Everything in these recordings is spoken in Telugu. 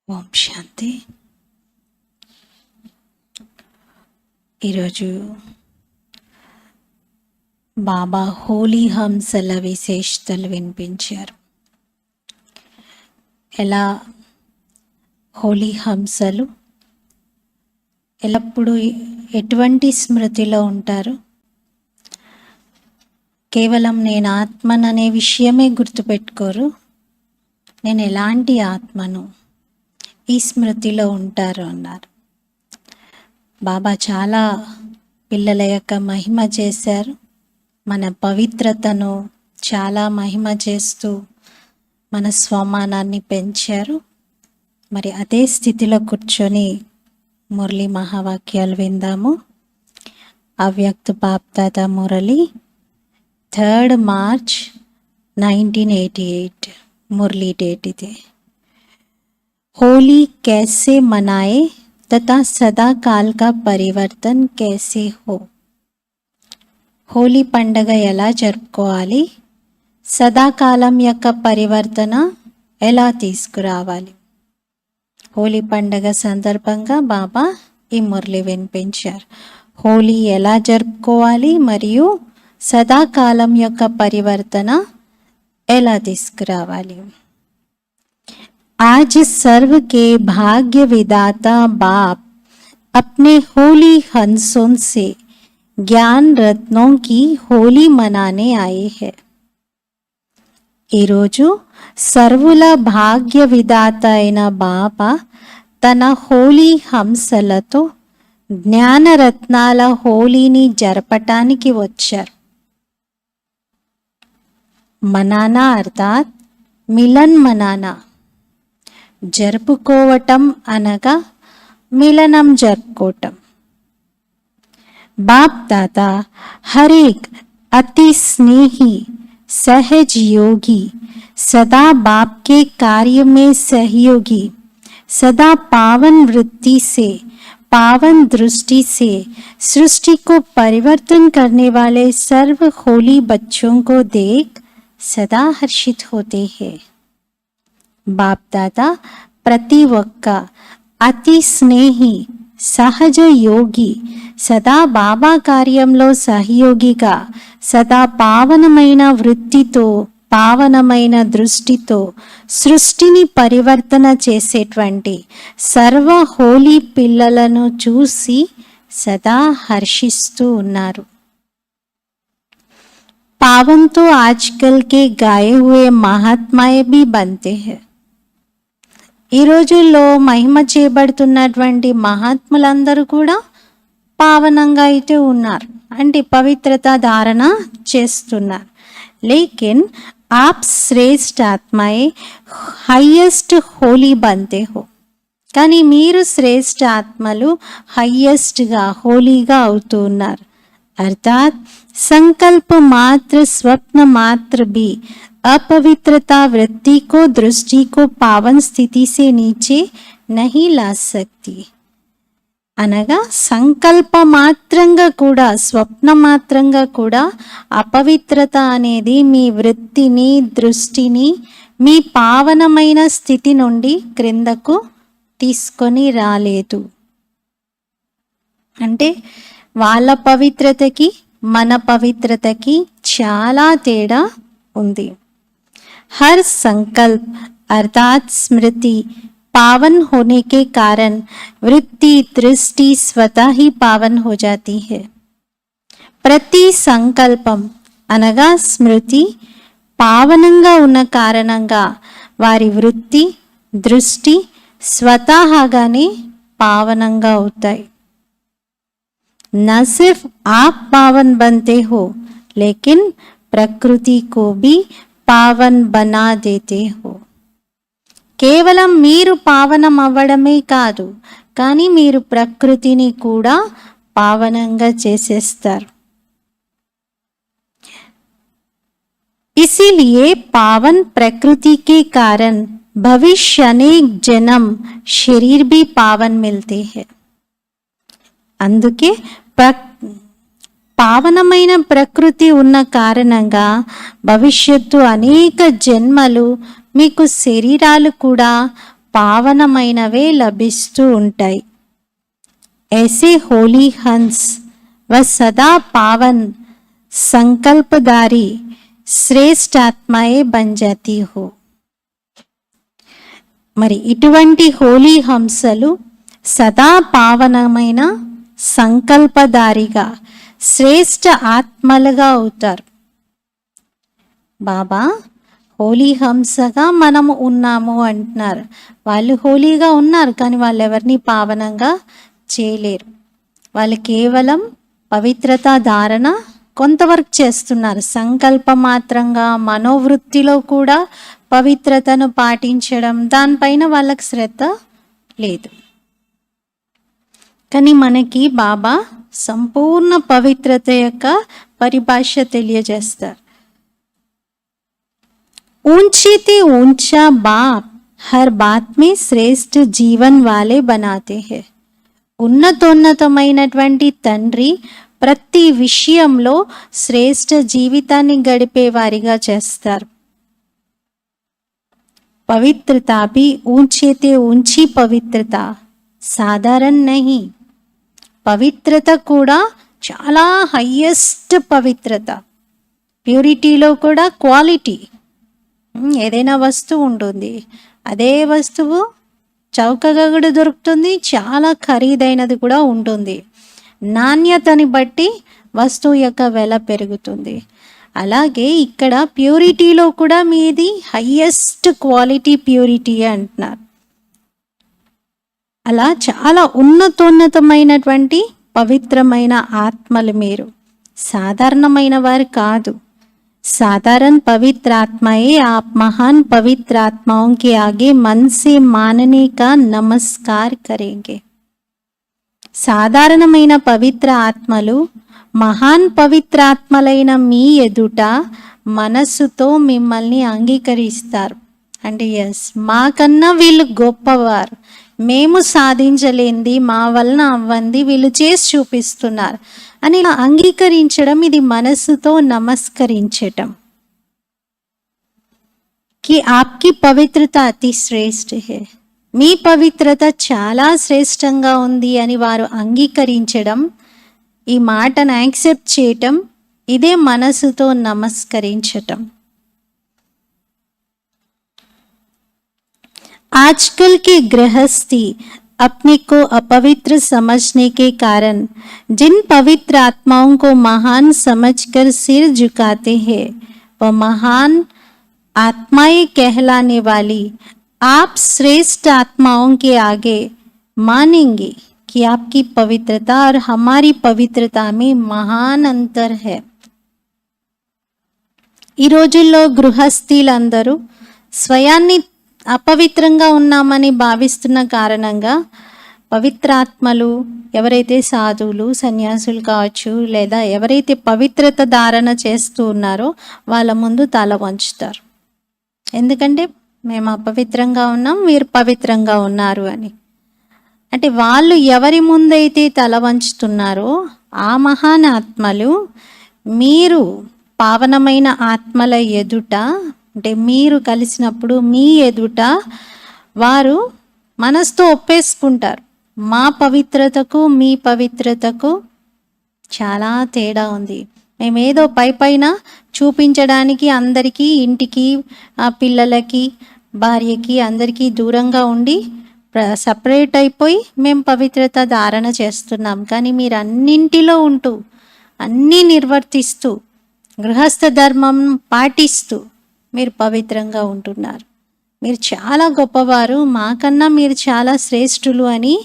ఓం శాంతి. ఈరోజు బాబా హోలీ హంసల విశేషతలు వినిపించారు. ఎలా హోలీ హంసలు ఎల్లప్పుడూ ఎటువంటి స్మృతిలో ఉంటారు. కేవలం నేను ఆత్మననే విషయమే గుర్తుపెట్టుకోరు. నేను ఎలాంటి ఆత్మను, ఈ స్మృతిలో ఉంటారు అన్నారు. బాబా చాలా పిల్లల యొక్క మహిమ చేశారు. మన పవిత్రతను చాలా మహిమ చేస్తూ మన స్వమానాన్ని పెంచారు. మరి అదే స్థితిలో కూర్చొని మురళి మహావాక్యాలు విందాము. అవ్యక్త బాప్దాదా మురళి 3 మార్చ్ 1988 मुरली डेट इधे। होली कैसे मनाए तथा सदा काल का परिवर्तन कैसे हो। होली पंडग ఎలా జరుపుకోవాలి, సదాకాలం యొక్క పరివర్తన ఎలా తీసుకురావాలి. హోలీ పండగ సందర్భంగా బాబా ఈ మురళి వినిపించారు. హోలీ ఎలా జరుపుకోవాలి మరియు సదాకాలం యొక్క పరివర్తన ఎలా తీసుకురావాలి. आज सर्व के भाग्य विदाता बाप अपने होली हंसों से ज्ञान रत्नों की होली मनाने आए हैं. ఈరోజు సర్వుల భాగ్య విదాత అయిన బాబా తన హోలీ హంసలతో జ్ఞానరత్నాల హోలీని జరపటానికి వచ్చారు. మనానా అర్థాత్ మిలన్ మనానా, జరుపుకోవటం అనగా మిలనం జరుపుకోవటం. బాప్ దాదా हर एक अति स्नेही सहज योगी, सदा बाप के कार्य में सहयोगी, सदा पावन वृत्ति से पावन दृष्टि से सृष्टि को परिवर्तन करने वाले सर्व होली बच्चों को देख सदा हर्षित होते हैं. बाप दादा प्रति ఒక్క అతి స్నేహి సహజ యోగి, సదా బాబా కార్యంలో సహయోగిగా, సదా పావనమైన వృత్తితో పావనమైన దృష్టితో సృష్టిని పరివర్తన చేసేటువంటి సర్వ హోలీ పిల్లలను చూసి సదా హర్షిస్తూ ఉన్నారు. पावन तो आजकल के गाए हुए महात्माए भी बनते हैं. ఈ రోజుల్లో మహిమ చేయబడుతున్నటువంటి మహాత్ములందరూ కూడా పావనంగా అయితే ఉన్నారు, అంటే పవిత్రత ధారణ చేస్తున్నారు. లేకిన్ आप श्रेष्ठ आत्माए హైయెస్ట్ హోలీ బంతే హో. కానీ మీరు శ్రేష్ఠ ఆత్మలు హైయెస్ట్గా హోలీగా అవుతూ ఉన్నారు. अर्थात संकल्प मात्र स्वप्न मात्र भी अपवित्रता वृत्ति को दृष्टि को पावन स्थिति से नीचे नहीं ला सकती. అనగా సంకల్ప మాత్రంగా కూడా స్వప్న మాత్రంగా కూడా అపవిత్రత అనేది మీ వృత్తిని దృష్టిని మీ పావనమైన స్థితి నుండి క్రిందకు తీసుకొని రాలేదు. అంటే వాళ్ళ పవిత్రతకి మన పవిత్రతకి చాలా తేడా ఉంది. हर संकल्प अर्थात स्मृति पावन होने के कारण वृत्ति दृष्टि स्वतः ही पावन हो जाती है. ప్రతి సంకల్పం అనగా స్మృతి పావనంగా ఉన్న కారణంగా వారి వృత్తి దృష్టి స్వతహాగానే పావనంగా అవుతాయి. न सिर्फ आप पावन बनते हो लेकिन प्रकृति को भी पावन बना देते हो. కేవలం మీరు పావనం అవ్వడమే కాదు, కానీ మీరు ప్రకృతిని కూడా పావనంగా చేసేస్తారు. इसीलिए पावन प्रकृति के कारण भविष्य अनेक जन्म शरीर भी पावन मिलते हैं. అందుకే పావనమైన ప్రకృతి ఉన్న కారణంగా భవిష్యత్తు అనేక జన్మలు మీకు శరీరాలు కూడా పావనమైనవే లభిస్తూ ఉంటాయి. ऐसे होली हंस व सदा पावन संकल्पदारी श्रेष्ठ आत्माएं बन जाती हो. మరి ఇటువంటి హోలీ హంసలు సదా పావనమైన సంకల్పదారిగా శ్రేష్ఠ ఆత్మలుగా అవుతారు. బాబా హోలీ హంసగా మనము ఉన్నాము అంటున్నారు. వాళ్ళు హోలీగా ఉన్నారు, కానీ వాళ్ళు ఎవరిని పావనంగా చేయలేరు. వాళ్ళు కేవలం పవిత్రత ధారణ కొంతవరకు చేస్తున్నారు. సంకల్ప మాత్రంగా మనోవృత్తిలో కూడా పవిత్రతను పాటించడం, దానిపైన వాళ్ళకి శ్రద్ధ లేదు. కానీ మనకి బాబా సంపూర్ణ పవిత్రత యొక్క పరిభాష తెలియజేస్తారు. ऊंचे ते ऊंचा बाप हर बात में श्रेष्ठ जीवन वाले बनाते हैं. ఉన్నతోన్నతమైనటువంటి తండ్రి ప్రతి విషయంలో శ్రేష్ఠ జీవితాన్ని గడిపే వారిగా చేస్తారు. పవిత్రతా भी ऊंचे ते ऊंची పవిత్రత సాధారణ नहीं. పవిత్రత కూడా చాలా హైయెస్ట్ పవిత్రత. ప్యూరిటీలో కూడా క్వాలిటీ. ఏదైనా వస్తువు ఉంటుంది, అదే వస్తువు చౌకగా కూడా దొరుకుతుంది, చాలా ఖరీదైనది కూడా ఉంటుంది. నాణ్యతని బట్టి వస్తువు యొక్క వెల పెరుగుతుంది. అలాగే ఇక్కడ ప్యూరిటీలో కూడా మీది హైయెస్ట్ క్వాలిటీ ప్యూరిటీ అంటున్నారు. అలా చాలా ఉన్నతోన్నతమైనటువంటి పవిత్రమైన ఆత్మలు మీరు. సాధారణమైన వారు కాదు. साधारण पवित्र आत्माएं आप महान पवित्र आत्माओं के आगे मन से मानने का नमस्कार करेंगे. సాధారణమైన పవిత్ర ఆత్మలు మహాన్ పవిత్ర ఆత్మలైన మీ ఎదుట మనస్సుతో మిమ్మల్ని అంగీకరిస్తారు. అంటే ఎస్, మాకన్నా వీళ్ళు గొప్పవారు, మేము సాధించలేంది, మా వలన అవ్వంది వీళ్ళు చేసి చూపిస్తున్నారు అని అంగీకరించడం, ఇది మనస్సుతో నమస్కరించటం. కి ఆప్కి పవిత్రత అతి శ్రేష్ఠ హే, మీ పవిత్రత చాలా శ్రేష్టంగా ఉంది అని వారు అంగీకరించడం, ఈ మాటను యాక్సెప్ట్ చేయటం, ఇదే మనస్సుతో నమస్కరించటం. आजकल के गृहस्थी अपने को अपवित्र समझने के कारण जिन पवित्र आत्माओं को महान समझकर सिर झुकाते हैं, वह महान आत्माएं कहलाने वाली आप श्रेष्ठ आत्माओं के आगे मानेंगे कि आपकी पवित्रता और हमारी पवित्रता में महान अंतर है. ఈ రోజుల్లో గృహస్థీలందరూ స్వయాన్ని అపవిత్రంగా ఉన్నామని భావిస్తున్న కారణంగా పవిత్రాత్మలు ఎవరైతే సాధువులు, సన్యాసులు కావచ్చు, లేదా ఎవరైతే పవిత్రత ధారణ చేస్తూ ఉన్నారో వాళ్ళ ముందు తల వంచుతారు. ఎందుకంటే మేము అపవిత్రంగా ఉన్నాం, వీరు పవిత్రంగా ఉన్నారు అని. అంటే వాళ్ళు ఎవరి ముందైతే తల వంచుతున్నారో ఆ మహాన్ ఆత్మలు మీరు పావనమైన ఆత్మల ఎదుట, అంటే మీరు కలిసినప్పుడు మీ ఎదుట వారు మనసుతో ఒప్పేసుకుంటారు, మా పవిత్రతకు మీ పవిత్రతకు చాలా తేడా ఉంది. మేమేదో పైన చూపించడానికి అందరికీ, ఇంటికి, పిల్లలకి, భార్యకి అందరికీ దూరంగా ఉండి సపరేట్ అయిపోయి మేము పవిత్రత ధారణ చేస్తున్నాం. కానీ మీరు అన్నింటిలో ఉంటూ, అన్నీ నిర్వర్తిస్తూ, గృహస్థ ధర్మం పాటిస్తూ మీరు పవిత్రంగా ఉంటున్నారు. మీరు చాలా గొప్పవారు, మాకన్నా మీరు చాలా శ్రేష్ఠులు అని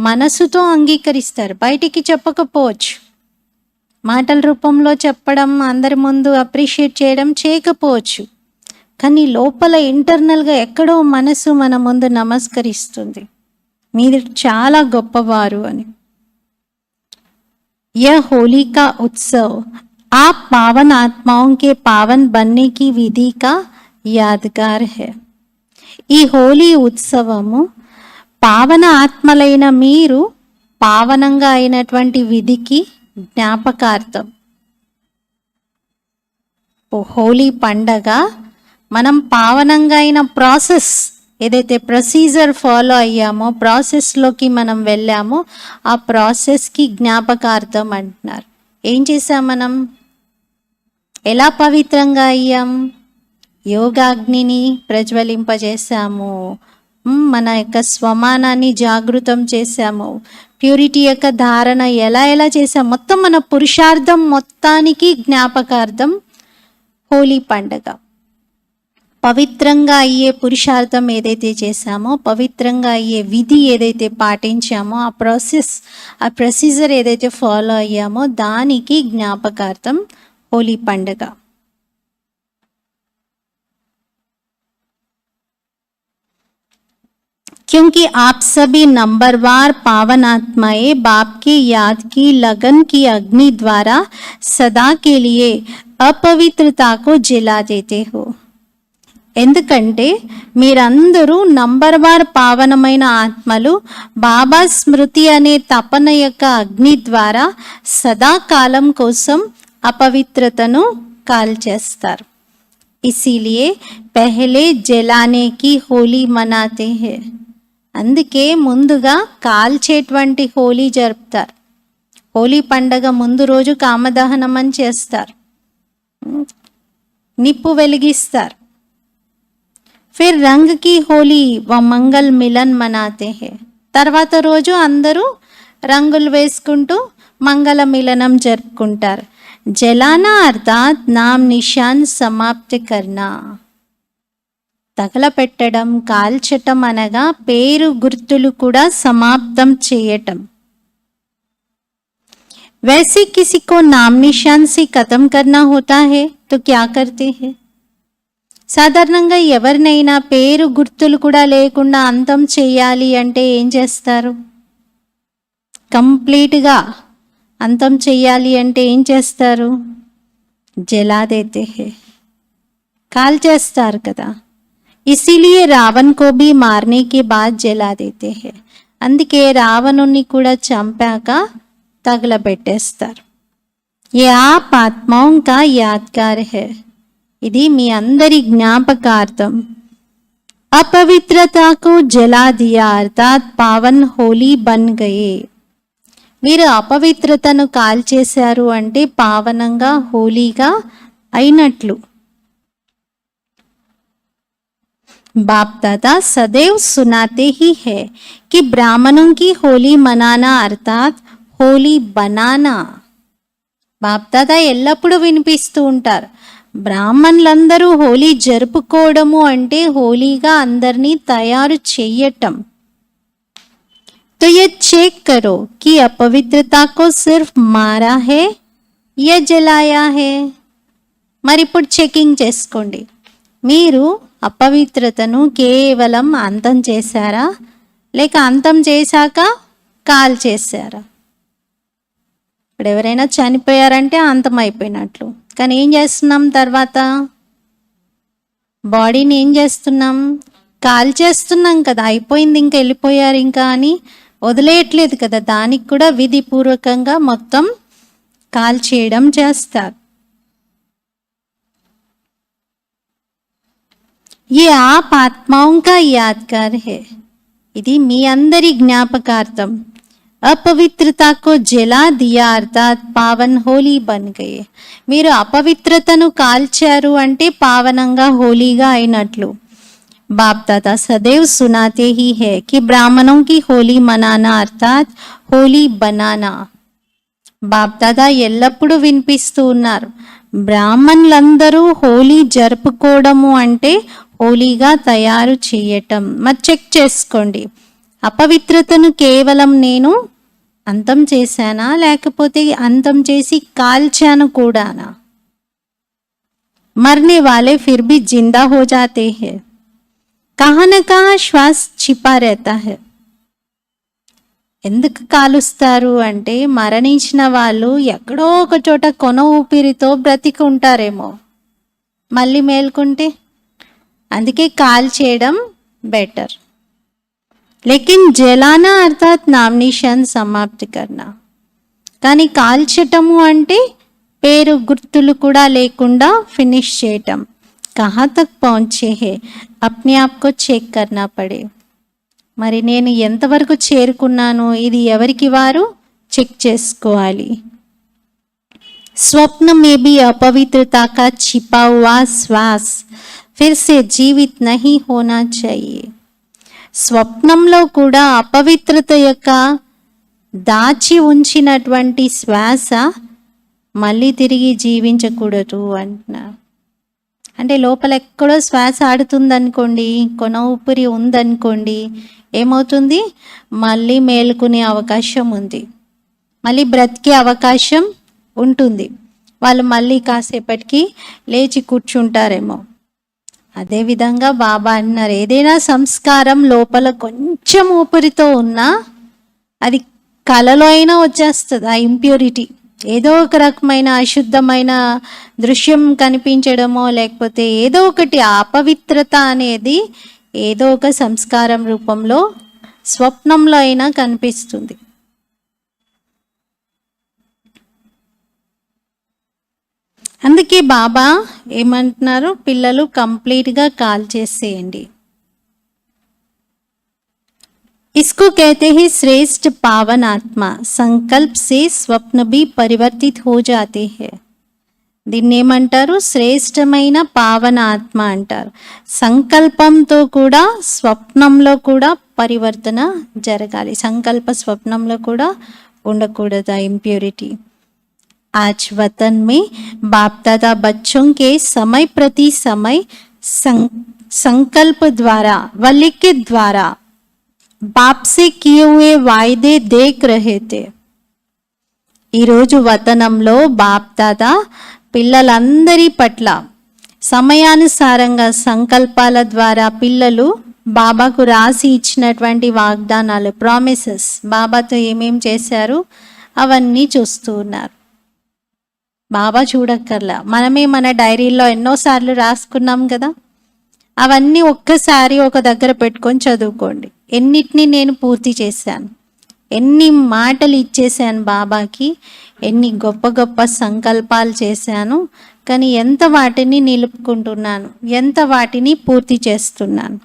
మనసుతో అంగీకరిస్తారు. బయటికి చెప్పకపోవచ్చు, మాటల రూపంలో చెప్పడం, అందరి ముందు అప్రిషియేట్ చేయడం చేయకపోవచ్చు, కానీ లోపల ఇంటర్నల్గా ఎక్కడో మనసు మన ముందు నమస్కరిస్తుంది, మీరు చాలా గొప్పవారు అని. यह होली का उत्सव आप पावन आत्माओं के पावन बनने की विधि का यादगार है. ఈ హోలీ ఉత్సవము పావన ఆత్మలైన మీరు పావనంగా అయినటువంటి విధికి జ్ఞాపకార్థం. హోలీ పండగ మనం పావనంగా అయిన ప్రాసెస్ ఏదైతే ప్రొసీజర్ ఫాలో అయ్యామో, ప్రాసెస్లోకి మనం వెళ్ళామో, ఆ ప్రాసెస్కి జ్ఞాపకార్థం అంటున్నారు. ఏం చేసాం మనం? ఎలా పవిత్రంగా అయ్యాం? యోగాగ్నిని ప్రజ్వలింపజేశాము, మన యొక్క స్వమానాన్ని జాగృతం చేశాము, ప్యూరిటీ యొక్క ధారణ ఎలా ఎలా చేసాం, మొత్తం మన పురుషార్థం మొత్తానికి జ్ఞాపకార్థం హోలీ పండగ. పవిత్రంగా అయ్యే పురుషార్థం ఏదైతే చేశామో, పవిత్రంగా అయ్యే విధి ఏదైతే పాటించామో, ఆ ప్రొసీజర్ ఏదైతే ఫాలో అయ్యామో దానికి జ్ఞాపకార్థం హోలీ పండగ. क्योंकि आप सभी नंबरवार पावन आत्माएं बाप की याद की लगन की अग्नि द्वारा सदा के लिए अपवित्रता को जला देते हो. ఎందుకంటే మీరందరూ నంబర్వార్ పావనమైన ఆత్మలు బాబా స్మృతి అనే తపన యొక్క అగ్ని ద్వారా సదాకాలం కోసం అపవిత్రతను కాల్చేస్తారు. ఇసిలియే పహలే జలానే కి హోలీ మనాతే హై. అందుకే ముందుగా కాల్చేటువంటి హోలీ జరుపుతారు. హోలీ పండగ ముందు రోజు కామదహనం అని చేస్తారు, నిప్పు వెలిగిస్తారు. ఫిర్ రంగ్ కి హోలీ వ మంగళ మిలన్ మనాతే హై. తర్వాత రోజు అందరూ రంగులు వేసుకుంటూ మంగళ మిలనం జరుపుకుంటారు. జలానా అర్థాత్ నామ్ నిషాన్ సమాప్తి కర్నా. తగలపెట్టడం, కాల్చటం అనగా పేరు గుర్తులు కూడా సమాప్తం చేయటం. वैसे किसी को नाम निशान से खत्म करना होता है तो क्या करते हैं? సాధారణంగా ఎవరినైనా పేరు గుర్తులు కూడా లేకుండా అంతం చేయాలి అంటే ఏం చేస్తారు? కంప్లీట్గా అంతం చేయాలి అంటే ఏం చేస్తారు? జలా దేతే హై, కాల్చేస్తారు కదా. ఇసిలియే రావణ్ కో భీ మారనే కే బాద్ జలా దేతే హై. అందుకే రావణుని కూడా చంపాక తగలబెట్టేస్తారు. ఏ ఆప్ ఆత్మాओं का यादगार है. ఇది మీ అందరి జ్ఞాపకార్థం. అపవిత్రతకు జలా దియా అర్థాత్ పావన్ హోలీ బన్ గయే. మీరు అపవిత్రతను కాల్చేశారు అంటే పావనంగా హోలీగా అయినట్లు. बाप दादा सदैव सुनाते ही है कि ब्राह्मणों की होली मनाना अर्थात होली बनाना. బాప్ దాదా ఎల్లప్పుడూ వినిపిస్తూ ఉంటారు, బ్రాహ్మణులందరూ హోలీ జరుపుకోవడము అంటే హోలీగా అందరినీ తయారు చెయ్యటం. तो ये चेक करो कि अपवित्रता को सिर्फ मारा है या जलाया है. మరి ఇప్పుడు చెకింగ్ చేసుకోండి, మీరు అపవిత్రతను కేవలం అంతం చేశారా లేక అంతం చేశాక కాల్ చేశారా? ఇప్పుడు ఎవరైనా చనిపోయారంటే అంతం అయిపోయినట్లు, కానీ ఏం చేస్తున్నాం తర్వాత? బాడీని ఏం చేస్తున్నాం? కాల్ చేస్తున్నాం కదా, అయిపోయింది ఇంకా వెళ్ళిపోయారు ఇంకా అని వదిలేయట్లేదు కదా. దానికి కూడా విధిపూర్వకంగా మొత్తం కాల్ చేయడం చేస్తారు. ये आप आत्माओं का यादगार है. ఇది మీ అందరి జ్ఞాపకార్థం. అపవిత్రతకు జలా దియా అర్థాత్ పావన్ హోలీ బన్ గయే. మీరు అపవిత్రతను కాల్చారు అంటే పావనంగా హోలీగా అయినట్లు. బాప్ దాదా సदैव सुनाते ही है कि ब्राह्मणों की होली मनाना अर्थात होली बनाना. బాప్ దాదా ఎల్లప్పుడూ వినిపిస్తూ ఉన్నారు, బ్రాహ్మణులందరూ హోలీ జరుపుకోవడము అంటే హోలీగా తయారు చేయటం. మరి చెక్ చేసుకోండి, అపవిత్రతను కేవలం నేను అంతం చేశానా లేకపోతే అంతం చేసి కాల్చాను కూడానా? మర్నే వాలే ఫిర్ భీ జిందా హో జాతే హై. కహా నా కహా శ్వాస్ छिपा रहता है. ఎందుకు కాలుస్తారు అంటే మరణించిన వాళ్ళు ఎక్కడో ఒక చోట కొన ఊపిరితో బ్రతికి ఉంటారేమో, మళ్ళీ మేల్కుంటే. అందుకే కాల్ చేయడం బెటర్. లేకిన్ జలానా అర్థాత్ నామ్ నిషాన్ సమాప్తి కర్నా. కానీ కాల్చటము అంటే పేరు గుర్తులు కూడా లేకుండా ఫినిష్ చేయటం. कहाँ तक पहुँचे हैं, अपने आप को చెక్ करना पड़े. మరి నేను ఎంతవరకు చేరుకున్నాను, ఇది ఎవరికి వారు చెక్ చేసుకోవాలి. स्वप्न में भी अपवित्रता का छिपा हुआ श्वास फिर से जीवित नहीं होना चाहिए. స్వప్నంలో కూడా అపవిత్రత యొక్క దాచి ఉంచినటువంటి శ్వాస మళ్ళీ తిరిగి జీవించకూడదు అంటున్నారు. అంటే లోపల ఎక్కడో శ్వాస ఆడుతుందనుకోండి, కొన ఊపిరి ఉందనుకోండి, ఏమవుతుంది, మళ్ళీ మేలుకునే అవకాశం ఉంది, మళ్ళీ బ్రతికే అవకాశం ఉంటుంది. వాళ్ళు మళ్ళీ కాసేపటికి లేచి కూర్చుంటారేమో. అదేవిధంగా బాబా అన్నారు, ఏదైనా సంస్కారం లోపల కొంచెం ఊపిరితో ఉన్నా అది కలలో అయినా వచ్చేస్తుంది. ఆ ఇంప్యూరిటీ ఏదో ఒక రకమైన అశుద్ధమైన దృశ్యం కనిపించడమో, లేకపోతే ఏదో ఒకటి అపవిత్రత అనేది ఏదో ఒక సంస్కారం రూపంలో స్వప్నంలో అయినా కనిపిస్తుంది. అందుకే బాబా ఏమంటున్నారు, పిల్లలు కంప్లీట్గా కాల్ చేసేయండి. इसको कहते हैं श्रेष्ठ पावन आत्मा. संकल्प से स्वप्न भी परिवर्तित हो जाते हैं. దీన్ని ఏమంటారు, శ్రేష్టమైన పావన ఆత్మ అంటారు. సంకల్పంతో కూడా స్వప్నంలో కూడా పరివర్తన జరగాలి. సంకల్ప స్వప్నంలో కూడా ఉండకూడదు ఇంప్యూరిటీ. आज वतन में बाप दादा बच्चों के समय प्रति समय संकल्प द्वारा व लिखित द्वारा बाप से किए हुए वायदे देख रहे थे. ఈరోజు వతనంలో బాప్ దాదా పిల్లలందరి పట్ల సమయానుసారంగా సంకల్పాల ద్వారా పిల్లలు బాబాకు రాసి ఇచ్చినటువంటి వాగ్దానాలు, ప్రామిసెస్, బాబాతో ఏమేం చేశారు అవన్నీ చూస్తూ ఉన్నారు. బాబా చూడక్కర్లా, మనమే మన డైరీలో ఎన్నోసార్లు రాసుకున్నాం కదా, అవన్నీ ఒక్కసారి ఒక దగ్గర పెట్టుకొని చదువుకోండి. ఎన్నిటిని నేను పూర్తి చేశాను, ఎన్ని మాటలు ఇచ్చేసాను బాబాకి, ఎన్ని గొప్ప గొప్ప సంకల్పాలు చేశాను, కానీ ఎంత వాటిని నిలుపుకుంటున్నాను, ఎంత వాటిని పూర్తి చేస్తున్నాను.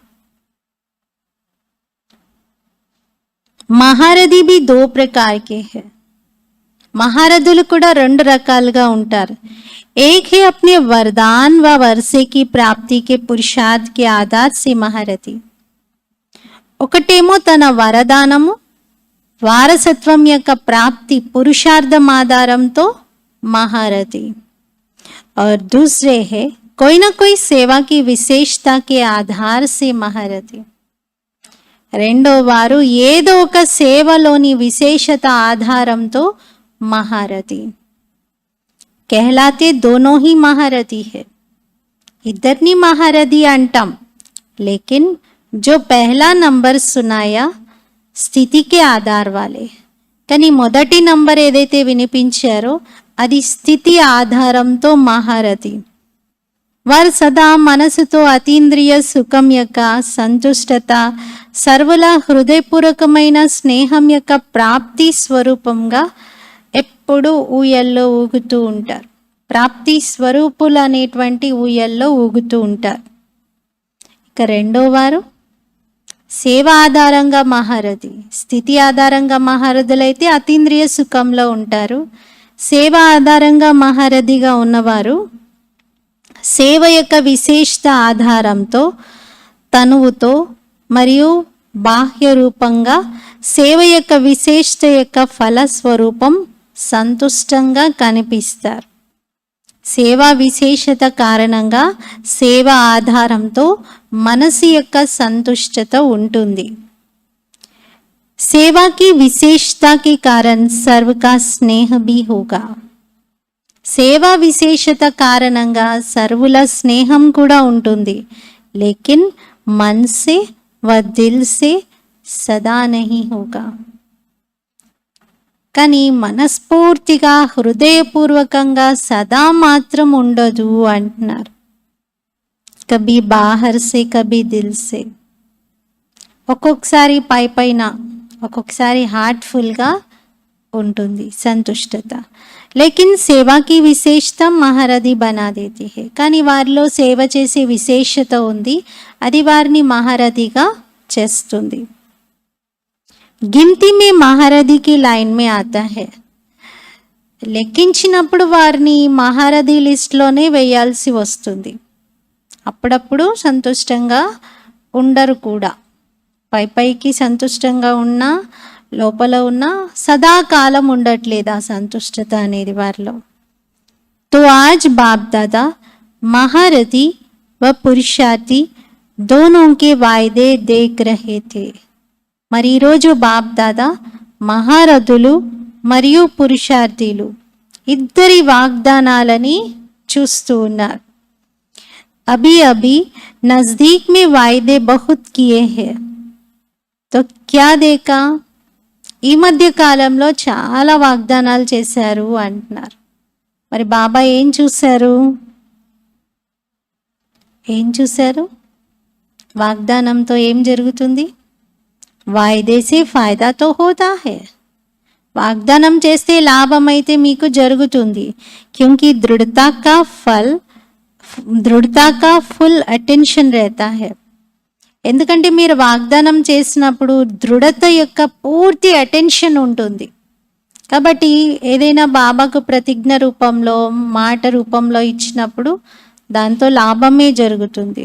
మహారథి भी दो प्रकार के हैं. మహారథులు కూడా రెండు రకాలుగా ఉంటారు. एक है अपने वरदान व वर्षे की प्राप्ति के पुरुषार्थ के आधार से महारथी. ఒకటేమో తన వరదానము వారసత్వం యొక్క ప్రాప్తి పురుషార్థం ఆధారంతో महारथी, और दूसरे है कोई ना कोई सेवा की विशेषता के आधार से महारथी. రెండో వారు ఏదో ఒక సేవలోని విశేషత ఆధారంతో महारथी. कहलाते दोनों ही महारथी है. इधरनी महारथी अंटम, लेकिन जो पहला नंबर सुनाया స్థితి के आधार वाले, కానీ మొదటి నంబర్ ఏదైతే వినిపించారో అది స్థితి ఆధారంతో మహారథి. వారు సదా మనసుతో అతీంద్రియ సుఖం యొక్క సంతుష్టత, సర్వుల హృదయపూర్వకమైన స్నేహం యొక్క ప్రాప్తి స్వరూపంగా ఎప్పుడు ఊయల్లో ఊగుతూ ఉంటారు. ప్రాప్తి స్వరూపులు అనేటువంటి ఊయల్లో ఊగుతూ ఉంటారు. ఇక రెండో వారు సేవ ఆధారంగా మహారథి. స్థితి ఆధారంగా మహారథులైతే అతీంద్రియ సుఖంలో ఉంటారు. సేవ ఆధారంగా మహారథిగా ఉన్నవారు సేవ యొక్క విశేషత ఆధారంతో తనువుతో మరియు బాహ్య రూపంగా సేవ యొక్క విశేషత యొక్క ఫల స్వరూపం సంతుష్టంగా కనిపిస్తారు. సేవా విశేషత కారణంగా సేవ ఆధారంతో మనసు యొక్క సంతుష్టత ఉంటుంది. सेवा की विशेषता के कारण सर्व का स्नेह भी होगा. సేవా విశేషత కారణంగా సర్వుల స్నేహం కూడా ఉంటుంది. లేకిన్ मन से व दिल से सदा नहीं होगा. కానీ మనస్ఫూర్తిగా హృదయపూర్వకంగా సదా మాత్రం ఉండదు అంటున్నారు. కభీ బాహర్ సే కభీ దిల్ సే. ఒక్కొక్కసారి పైన ఒక్కొక్కసారి హార్ట్ఫుల్గా, ఉంటుంది సంతుష్టత. లేకిన్ సేవాకి విశేషత మహారథి బనా దేతి హై. కానీ వారిలో సేవ చేసే విశేషత ఉంది, అది వారిని మహారథిగా చేస్తుంది. గినతి మే మహారథికి లైన్ మే ఆతా హై. లెక్కించినప్పుడు వారిని మహారథి లిస్ట్లోనే వేయాల్సి వస్తుంది. అప్పుడప్పుడు సంతుష్టంగా ఉండరు కూడా. పైకి సంతుష్టంగా ఉన్నా లోపల ఉన్న సదాకాలం ఉండట్లేదు ఆ సంతుష్టత అనేది వారిలో. తో ఆజ్ బాప్ దాదా మహారథి వ పురుషార్థి దోనోं के वायदे देख रहे थे. మరి ఈరోజు బాప్ దాదా మహారథులు మరియు పురుషార్థులు ఇద్దరి వాగ్దానాలని చూస్తూ ఉన్నారు. అభి అభి నజదీక్ మే వాయిదే బహుత్ కియే హై. తో క్యా దేకా, ఈ మధ్య కాలంలో చాలా వాగ్దానాలు చేశారు అంటున్నారు. మరి బాబా ఏం చూశారు? వాగ్దానంతో ఏం జరుగుతుంది? వాయిదేసే ఫాయిదా తో హోతా హై. వాగ్దానం చేస్తే లాభం అయితే మీకు జరుగుతుంది. క్యూంకి దృఢతా కా ఫుల్ అటెన్షన్ रहता है. ఎందుకంటే మీరు వాగ్దానం చేసినప్పుడు దృఢత యొక్క పూర్తి అటెన్షన్ ఉంటుంది. కాబట్టి ఏదైనా బాబాకు ప్రతిజ్ఞ రూపంలో మాట రూపంలో ఇచ్చినప్పుడు దాంతో లాభమే జరుగుతుంది.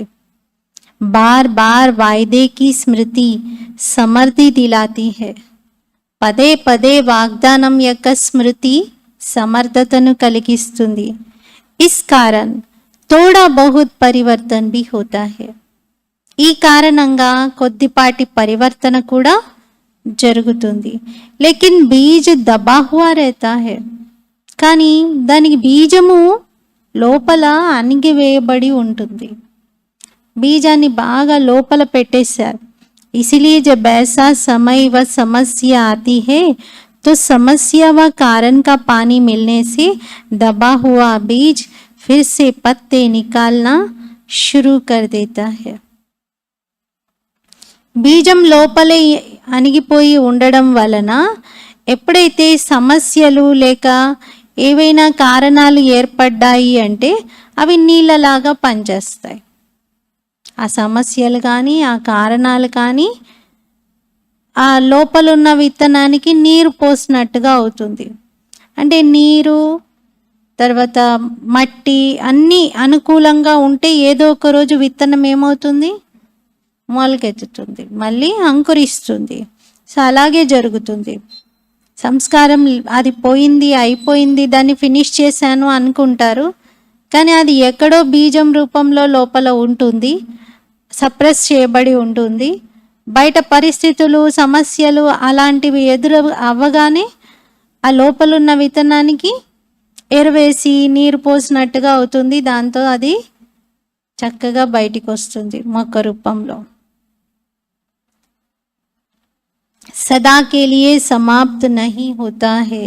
బార్ బార్ వాయిదేకి స్మృతి సమర్థి దిలాతి హై. పదే పదే వాగ్దానం యొక్క స్మృతి సమర్థతను కలిగిస్తుంది. ఇస్ కారణ్ తోడా బహుత్ పరివర్తన్ భీ హోతా హై. ఈ కారణంగా కొద్దిపాటి పరివర్తన కూడా జరుగుతుంది. లేకిన్ బీజ్ దబా హువా रहता है. కానీ దానికి బీజము లోపల అణిగివేయబడి ఉంటుంది. బీజాన్ని బాగా లోపల పెట్టేశారు. इसीलिए जब ऐसा समय व समस्या आती है तो समस्या व कारण का पानी मिलने से दबा हुआ बीज फिर से पत्ते निकालना शुरू कर देता है. బీజం లోపలే అణిగిపోయి ఉండడం వలన ఎప్పుడైతే సమస్యలు లేక ఏవైనా కారణాలు ఏర్పడ్డాయి అంటే అవి నీళ్ళలాగా పనిచేస్తాయి. ఆ సమస్యలు కానీ ఆ కారణాలు కానీ ఆ లోపలున్న విత్తనానికి నీరు పోసినట్టుగా అవుతుంది. అంటే నీరు తర్వాత మట్టి అన్నీ అనుకూలంగా ఉంటే ఏదో ఒక రోజు విత్తనం ఏమవుతుంది? మొలకెత్తుతుంది, మళ్ళీ అంకురిస్తుంది. సో అలాగే జరుగుతుంది. సంస్కారం అది పోయింది, అయిపోయింది, దాన్ని ఫినిష్ చేశాను అనుకుంటారు. కానీ అది ఎక్కడో బీజం రూపంలో లోపల ఉంటుంది, సప్రెస్ చేయబడి ఉంటుంది. బయట పరిస్థితులు సమస్యలు అలాంటివి ఎదురు అవ్వగానే ఆ లోపలున్న విత్తనానికి ఎరువేసి నీరు పోసినట్టుగా అవుతుంది. దాంతో అది చక్కగా బయటికి వస్తుంది మొక్క రూపంలో. సదా के लिए समाप्त नहीं होता है.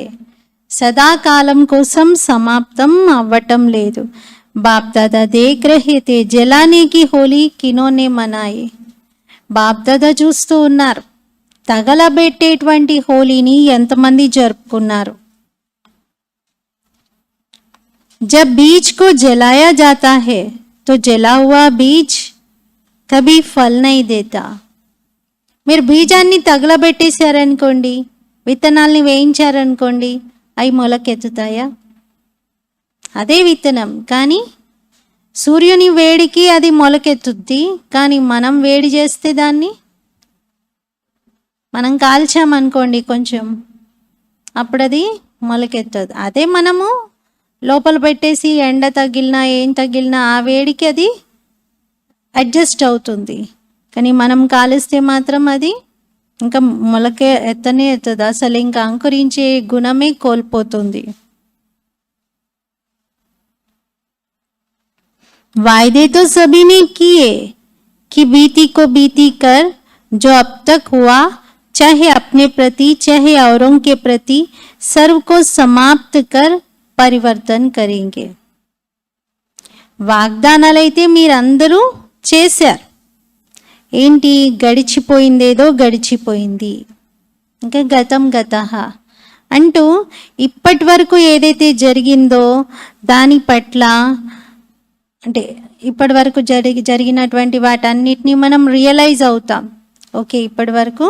సదాకాలం కోసం సమాప్తం అవ్వటం లేదు. బాప్ దాదా దేఖ్ రహే తే జలానే కి హోలీ కినోనే మనాయి. బాప్ దాదా చూస్తూ ఉన్నారు తగలబెట్టేటువంటి హోలీని ఎంతమంది జరుపుకున్నారు. जब बीज को जलाया जाता है तो जला हुआ बीज कभी फल नहीं देता. మీరు బీజాన్ని తగలబెట్టేశారనుకోండి, విత్తనాల్ని వేయించారనుకోండి, అవి మొలకెత్తుతాయా? అదే విత్తనం కానీ సూర్యుని వేడికి అది మొలకెత్తుద్ది. కానీ మనం వేడి చేస్తే దాన్ని మనం కాల్చామనుకోండి కొంచెం, అప్పుడు అది మొలకెత్తదు. అదే మనము లోపల పెట్టేసి ఎండ తగిలినా ఏం తగిలినా ఆ వేడికి అది అడ్జస్ట్ అవుతుంది. కానీ మనం కాలిస్తే మాత్రం అది ఇంకా మొలకే ఎత్తనే ఎత్తదు, అసలు ఇంకా అంకురించే గుణమే కోల్పోతుంది. वायदे तो सभी ने किए कि बीती को बीती कर जो अब तक हुआ, चाहे अपने प्रति चाहे औरों के प्रति, सर्व को समाप्त कर పరివర్తన్ కరేంగే. వాగ్దానాలైతే మీరందరూ చేశారు. ఏంటి? గడిచిపోయిందేదో గడిచిపోయింది, ఇంకా గతం గతః అంటూ ఇప్పటి వరకు ఏదైతే జరిగిందో దాని పట్ల అంటే ఇప్పటి వరకు జరిగినటువంటి వాటన్నిటిని మనం రియలైజ్ అవుతాం. ఓకే, ఇప్పటి వరకు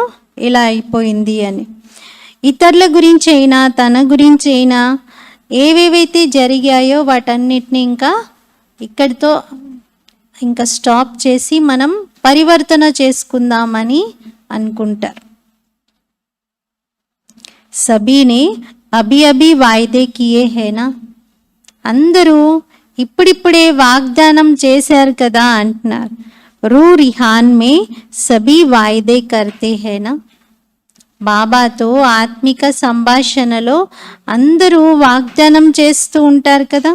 ఇలా అయిపోయింది అని. ఇతరుల గురించి అయినా తన గురించి అయినా ఏవేవైతే జరిగాయో వాటన్నిటిని ఇంకా ఇక్కడితో ఇంకా స్టాప్ చేసి మనం పరివర్తన చేసుకుందామని అనుకుంటారు. సబీనే అభి అభి వాయిదే కియే హేనా, అందరూ ఇప్పుడిప్పుడే వాగ్దానం చేశారు కదా అంటున్నారు. రూ రిహాన్ మే సబీ వాయిదే కర్తే హేనా, బాబాతో ఆత్మిక సంభాషణలో అందరూ వాగ్దానం చేస్తూ ఉంటారు కదా.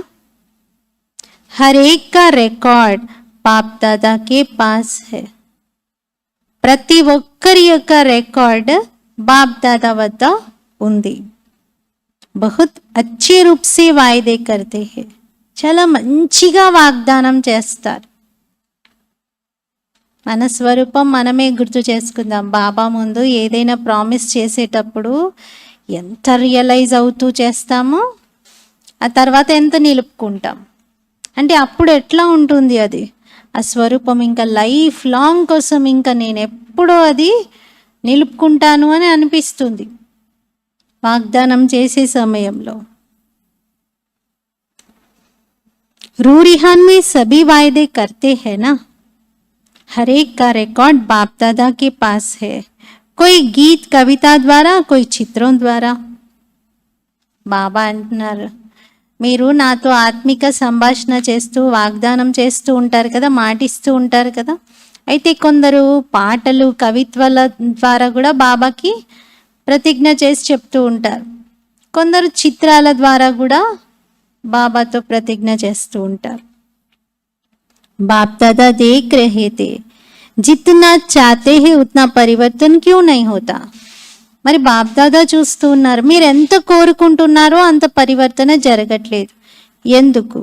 హరేక్ కా రికార్డ్ బాప్ దాదా కే పాస్ హై, ప్రతి ఒక్కరి యొక్క రికార్డ్ బాప్ దాదా వద్ద ఉంది. బహుత్ అచ్చే రూప్ సే వాయిదే కర్తే హై, చాలా మంచిగా వాగ్దానం చేస్తారు. మన స్వరూపం మనమే గుర్తు చేసుకుందాం. బాబా ముందు ఏదైనా ప్రామిస్ చేసేటప్పుడు ఎంత రియలైజ్ అవుతూ చేస్తామో ఆ తర్వాత ఎంత నిలుపుకుంటాం. అంటే అప్పుడు ఎట్లా ఉంటుంది అది ఆ స్వరూపం, ఇంకా లైఫ్ లాంగ్ కోసం ఇంకా నేను ఎప్పుడో అది నిలుపుకుంటాను అని అనిపిస్తుంది వాగ్దానం చేసే సమయంలో. रूरिहान में सभी वायदे करते हैं ना, हर एक का रिकॉर्ड बाप दादा के पास है. कोई गीत कविता द्वारा, कोई చిత్రం ద్వారా. బాబా అంటున్నారు, మీరు నాతో ఆత్మిక సంభాషణ చేస్తూ వాగ్దానం చేస్తూ ఉంటారు కదా, మాటిస్తూ ఉంటారు కదా. అయితే కొందరు పాటలు కవిత్వాల ద్వారా కూడా బాబాకి ప్రతిజ్ఞ చేసి చెప్తూ ఉంటారు. కొందరు చిత్రాల ద్వారా కూడా బాబాతో ప్రతిజ్ఞ చేస్తూ ఉంటారు. बाप दादा देख रहे थे, जितना चाहते हैं उतना परिवर्तन क्यों नहीं होता. మరి బాప్ దాదా చూస్తూ ఉన్నారు, మీరు ఎంత కోరుకుంటున్నారో అంత పరివర్తన జరగట్లేదు. ఎందుకు?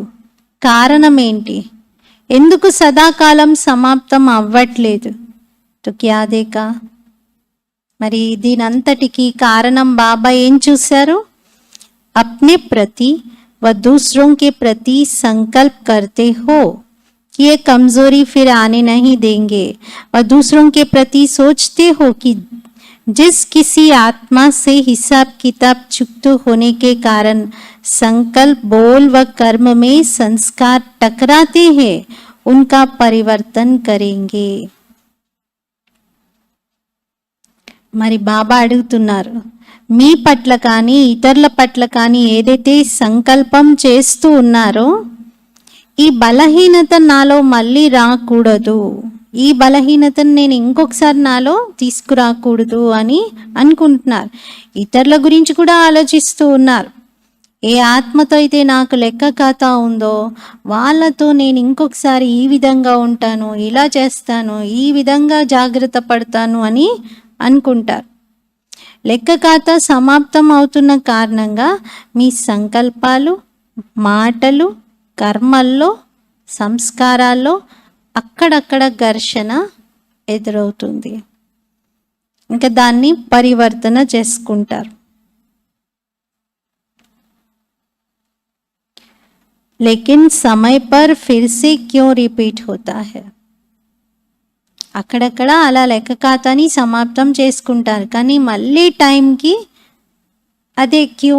కారణం ఏంటి? ఎందుకు సదాకాలం సమాప్తం అవ్వట్లేదు? తో క్యా దేకా, మరి దీనంతటికి కారణం బాబా ఏం చూశారు? అప్నే ప్రతి व दूसरों के प्रति संकल्प करते हो, ये कमजोरी फिर आने नहीं देंगे. और दूसरों के प्रति सोचते हो कि जिस किसी आत्मा से हिसाब किताब चुक्त होने के कारण संकल्प बोल व कर्म में संस्कार टकराते हैं, उनका परिवर्तन करेंगे. మరి బాబా అడుగుతున్నారు, మీ పట్ల కానీ ఇతరుల పట్ల కానీ ఏదైతే సంకల్పం చేస్తూ ఉన్నారో ఈ బలహీనత నాలో మళ్ళీ రాకూడదు, ఈ బలహీనతను నేను ఇంకొకసారి నాలో తీసుకురాకూడదు అని అనుకుంటున్నారు. ఇతరుల గురించి కూడా ఆలోచిస్తూ ఉన్నారు. ఏ ఆత్మతో అయితే నాకు లెక్క ఖాతా ఉందో వాళ్ళతో నేను ఇంకొకసారి ఈ విధంగా ఉంటాను, ఇలా చేస్తాను, ఈ విధంగా జాగ్రత్త పడతాను అని అనుకుంటారు. లెక్క ఖాతా సమాప్తం అవుతున్న కారణంగా మీ సంకల్పాలు, మాటలు, కర్మల్లో, సంస్కారాల్లో అక్కడక్కడ ఘర్షణ ఎదురవుతుంది. ఇంకా దాన్ని పరివర్తన చేసుకుంటారు. లేకిన్ సమయ పర్ ఫిర్ సే క్యూ రిపీట్ హోతా హై, అక్కడక్కడ అలా లెక్క ఖాతాని సమాప్తం చేసుకుంటారు, కానీ మళ్ళీ టైంకి అదే క్యూ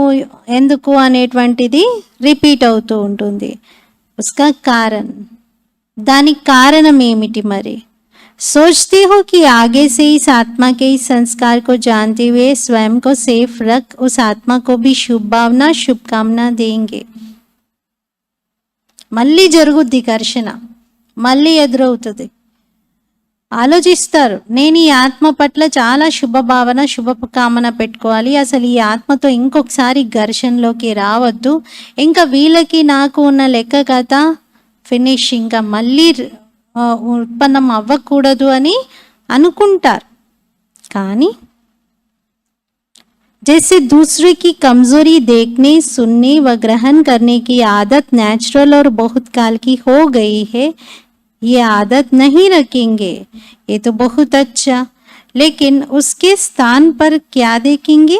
ఎందుకు అనేటువంటిది రిపీట్ అవుతూ ఉంటుంది. ఉస్కా కారణ్, దానికి కారణం ఏమిటి మరి? सोचते हो कि आगे से इस आत्मा के इस संस्कार को जानते हुए स्वयं को सेफ रख उस आत्मा को भी शुभ भावना शुभकामना देंगे. మళ్ళీ జరుగుద్ది ఘర్షణ, మళ్ళీ ఎదురవుతుంది. ఆలోచిస్తారు, నేను ఈ ఆత్మ పట్ల చాలా శుభభావన శుభకామన పెట్టుకోవాలి, అసలు ఈ ఆత్మతో ఇంకొకసారి ఘర్షణలోకి రావద్దు, ఇంకా వీళ్ళకి నాకు ఉన్న లెక్క కథ ఫినిష్, ఇంకా మళ్ళీ ఉత్పన్నం అవ్వకూడదు అని అనుకుంటారు. కానీ जैसे दूसरे की कमजोरी देखने, सुनने व ग्रहण करने की आदत नेचुरल और बहुत काल की हो गई है, ये आदत नहीं रखेंगे, ये तो बहुत अच्छा, लेकिन उसके स्थान पर क्या देखेंगे?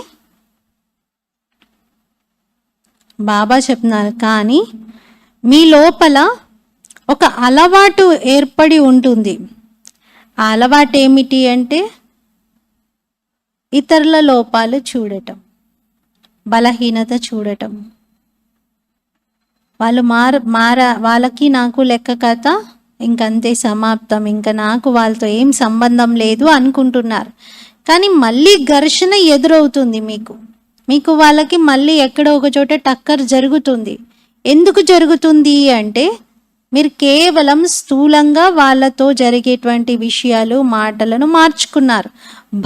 బాబా చెప్తున్నారు, కానీ మీ లోపల ఒక అలవాటు ఏర్పడి ఉంటుంది. ఆ అలవాటు ఏమిటి అంటే ఇతరుల లోపాలు చూడటం, బలహీనత చూడటం. వాళ్ళు వాళ్ళకి నాకు లెక్క కథ ఇంకంతే సమాప్తం, ఇంకా నాకు వాళ్ళతో ఏం సంబంధం లేదు అనుకుంటున్నారు. కానీ మళ్ళీ ఘర్షణ ఎదురవుతుంది మీకు వాళ్ళకి మళ్ళీ ఎక్కడో ఒక చోట టక్కర్ జరుగుతుంది. ఎందుకు జరుగుతుంది అంటే మీరు కేవలం స్థూలంగా వాళ్ళతో జరిగేటువంటి విషయాలు మాటలను మార్చుకున్నారు,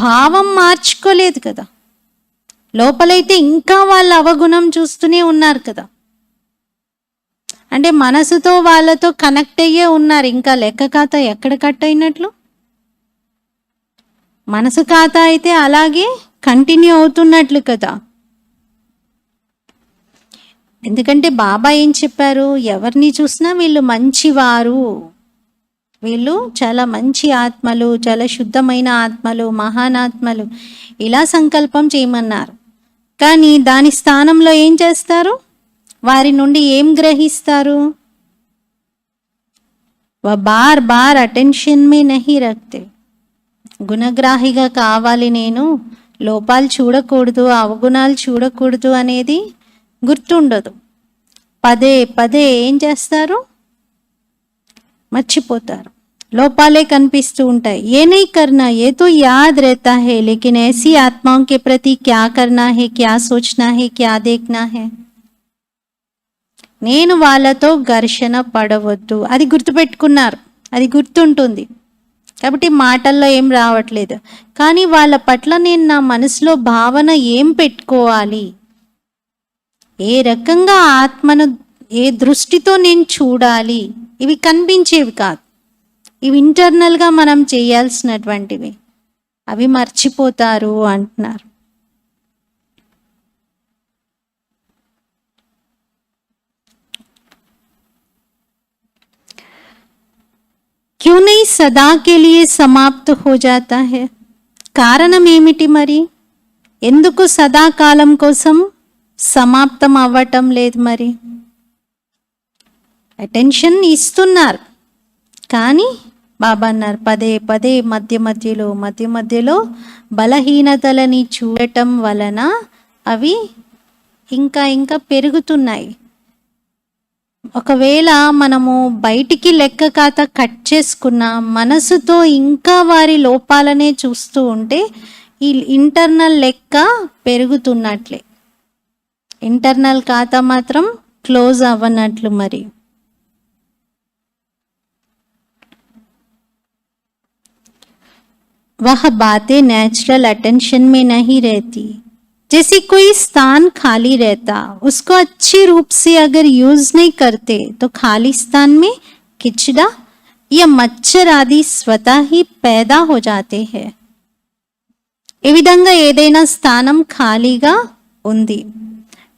భావం మార్చుకోలేదు కదా. లోపలైతే ఇంకా వాళ్ళ అవగుణం చూస్తూనే ఉన్నారు కదా. అంటే మనసుతో వాళ్ళతో కనెక్ట్ అయ్యే ఉన్నారు. ఇంకా లెక్క ఖాతా ఎక్కడ కట్ అయినట్లు? మనసు ఖాతా అయితే అలాగే కంటిన్యూ అవుతున్నట్లు కదా. ఎందుకంటే బాబా ఏం చెప్పారు, ఎవరిని చూసినా వీళ్ళు మంచివారు, వీళ్ళు చాలా మంచి ఆత్మలు, చాలా శుద్ధమైన ఆత్మలు, మహానాత్మలు, ఇలా సంకల్పం చేయమన్నారు. కానీ దాని స్థానంలో ఏం చేస్తారు? వారి నుండి ఏం గ్రహిస్తారు? బార్ బార్ అటెన్షన్ మే నహీ రఖతే. గుణగ్రాహిగా కావాలి నేను, లోపాలు చూడకూడదు, అవగుణాలు చూడకూడదు అనేది గుర్తుండదు. పదే పదే ఏం చేస్తారు? మర్చిపోతారు, లోపాలే కనిపిస్తూ ఉంటాయి. ఏ నహీ కర్నా, ఏ తో యాద్ रहता है, लेकिन ऐसी आत्माओं के प्रति क्या करना है, क्या सोचना है, क्या देखना है. నేను వాళ్ళతో ఘర్షణ పడవద్దు, అది గుర్తుపెట్టుకున్నారు, అది గుర్తుంటుంది కాబట్టి మాటల్లో ఏం రావట్లేదు. కానీ వాళ్ళ పట్ల నేను నా మనసులో భావన ఏం పెట్టుకోవాలి, ఏ రకంగా ఆత్మను ఏ దృష్టితో నేను చూడాలి, ఇవి కనిపించేవి కాదు, ఇవి ఇంటర్నల్గా మనం చేయాల్సినటువంటివి, అవి మర్చిపోతారు అంటున్నారు. क्यों नहीं सदा के लिए समाप्त हो जाता है? కారణం ఏమిటి మరి? ఎందుకు సదాకాలం కోసం సమాప్తం అవ్వటం లేదు మరి? అటెన్షన్ ఇస్తున్నారు, కానీ బాబా అన్నారు పదే పదే మధ్య మధ్యలో బలహీనతలని చూడటం వలన అవి ఇంకా పెరుగుతున్నాయి. ఒకవేళ మనము బయటికి లెక్క ఖాతా కట్ చేసుకున్న మనసుతో ఇంకా వారి లోపాలనే చూస్తూ ఉంటే ఈ ఇంటర్నల్ లెక్క పెరుగుతున్నట్లే, ఇంటర్నల్ ఖాతా మాత్రం క్లోజ్ అవ్వనట్లు. మరి वह बातें नेचुरल अटेंशन में नहीं रहती. जैसे कोई स्थान खाली रहता, उसको अच्छी रूप से अगर यूज नहीं करते तो खाली स्थान में किचड़ा या मच्छर आदि स्वतः ही पैदा हो जाते हैं. ఈ విధంగా ఏదైనా స్థానం ఖాళీగా ఉంది,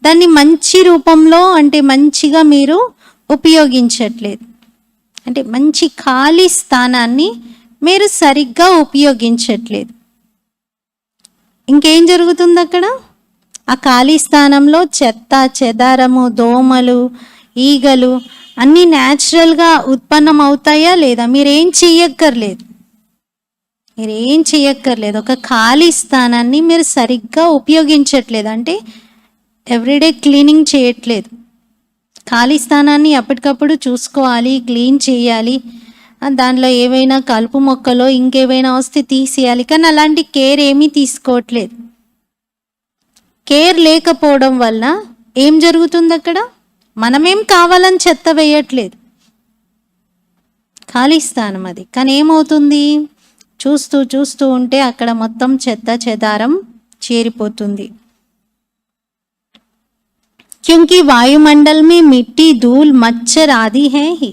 దాన్ని మంచి రూపంలో అంటే మంచిగా మీరు ఉపయోగించట్లేదు, అంటే మంచి ఖాళీ స్థానాన్ని మీరు సరిగ్గా ఉపయోగించట్లేదు. ఇంకేం జరుగుతుంది అక్కడ? ఆ ఖాళీ స్థానంలో చెత్త చెదారము, దోమలు, ఈగలు అన్నీ న్యాచురల్గా ఉత్పన్నం అవుతాయా లేదా? మీరేం చెయ్యక్కర్లేదు. ఒక ఖాళీ స్థానాన్ని మీరు సరిగ్గా ఉపయోగించట్లేదు, అంటే ఎవ్రీడే క్లీనింగ్ చేయట్లేదు. ఖాళీ స్థానాన్ని అప్పటికప్పుడు చూసుకోవాలి, క్లీన్ చేయాలి, దానిలో ఏవైనా కలుపు మొక్కలో ఇంకేవైనా వస్తే తీసేయాలి. కానీ అలాంటి కేర్ ఏమీ తీసుకోవట్లేదు. కేర్ లేకపోవడం వల్ల ఏం జరుగుతుంది అక్కడ? మనమేం కావాలని చెత్త వేయట్లేదు, ఖాళీ స్థానం అది. కానీ ఏమవుతుంది? చూస్తూ ఉంటే అక్కడ మొత్తం చెత్త చెదారం చేరిపోతుంది. क्योंकि वायुमंडल में मिट्टी धूल मच्छर आदि है ही.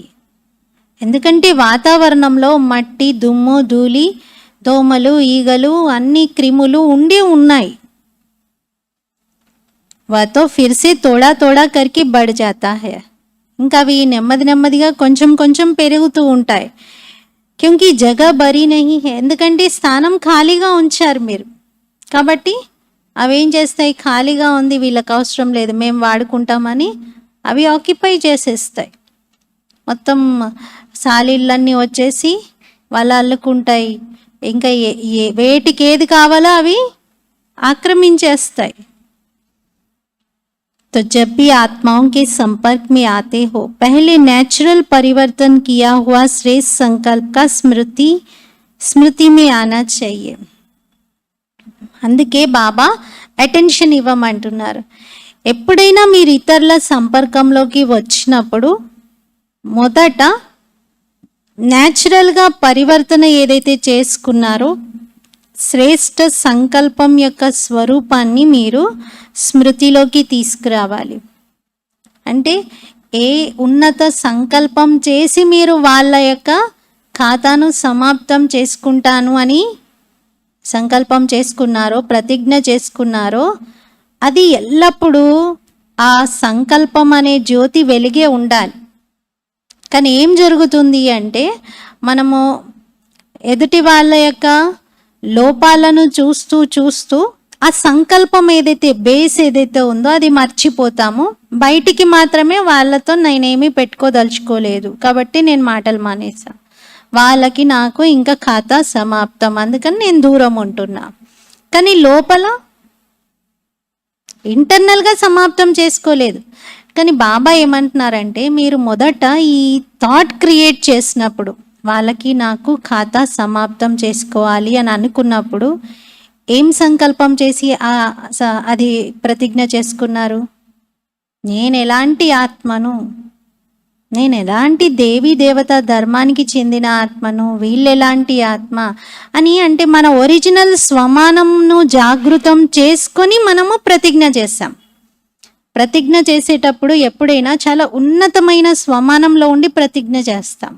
ఎందుకంటే వాతావరణంలో మట్టి, దుమ్ము, ధూళి, దోమలు, ఈగలు అన్ని క్రిములు ఉండి ఉన్నాయి. वह तो फिर से थोड़ा करके बढ़ जाता है. ఇంకా అవి నెమ్మదిగా కొంచెం పెరుగుతూ ఉంటాయి. क्योंकि जगह भरी नहीं है. ఎందుకంటే స్థానం ఖాళీగా ఉంచారు మీరు, కాబట్టి అవి ఏం చేస్తాయి, ఖాళీగా ఉంది వీళ్ళకి అవసరం లేదు మేము వాడుకుంటామని అవి ఆక్యుపై చేసేస్తాయి. మొత్తం సాలీళ్ళన్నీ వచ్చేసి వాళ్ళు అల్లుకుంటాయి. ఇంకా వేటికి ఏది కావాలో అవి ఆక్రమించేస్తాయి. तो जब भी आत्माओं के संपर्क में आते हो, पहले नेचुरल परिवर्तन किया हुआ श्रेष्ठ संकल्प का स्मृति में आना चाहिए. అందుకే బాబా అటెన్షన్ ఇవ్వమంటున్నారు. ఎప్పుడైనా మీరు ఇతరుల సంపర్కంలోకి వచ్చినప్పుడు మొదట న్యాచురల్గా పరివర్తన ఏదైతే చేసుకున్నారో శ్రేష్ఠ సంకల్పం యొక్క స్వరూపాన్ని మీరు స్మృతిలోకి తీసుకురావాలి. అంటే ఏ ఉన్నత సంకల్పం చేసి మీరు వాళ్ళ యొక్క ఖాతాను సమాప్తం చేసుకుంటాను అని సంకల్పం చేసుకున్నారో, ప్రతిజ్ఞ చేసుకున్నారో, అది ఎల్లప్పుడూ ఆ సంకల్పం అనే జ్యోతి వెలిగే ఉండాలి. కానీ ఏం జరుగుతుంది అంటే మనము ఎదుటి వాళ్ళ యొక్క లోపాలను చూస్తూ చూస్తూ ఆ సంకల్పం ఏదైతే బేస్ ఏదైతే ఉందో అది మర్చిపోతాము. బయటికి మాత్రమే వాళ్ళతో నేనేమీ పెట్టుకోదలుచుకోలేదు కాబట్టి నేను మాటలు మానేసా, వాళ్ళకి నాకు ఇంకా ఖాతా సమాప్తం, అందుకని నేను దూరం ఉంటున్నా. కానీ లోపల ఇంటర్నల్గా సమాప్తం చేసుకోలేదు. కానీ బాబా ఏమంటున్నారంటే మీరు మొదట ఈ థాట్ క్రియేట్ చేసినప్పుడు వాళ్ళకి నాకు ఖాతా సమాప్తం చేసుకోవాలి అని అనుకున్నప్పుడు ఏం సంకల్పం చేసి అది ప్రతిజ్ఞ చేసుకున్నారు, నేను ఎలాంటి ఆత్మను, నేను ఎలాంటి దేవీ దేవత ధర్మానికి చెందిన ఆత్మను, వీళ్ళు ఎలాంటి ఆత్మ అని. అంటే మన ఒరిజినల్ స్వమానంను జాగృతం చేసుకొని మనము ప్రతిజ్ఞ చేస్తాం. ప్రతిజ్ఞ చేసేటప్పుడు ఎప్పుడైనా చాలా ఉన్నతమైన స్వమానంలో ఉండి ప్రతిజ్ఞ చేస్తాం.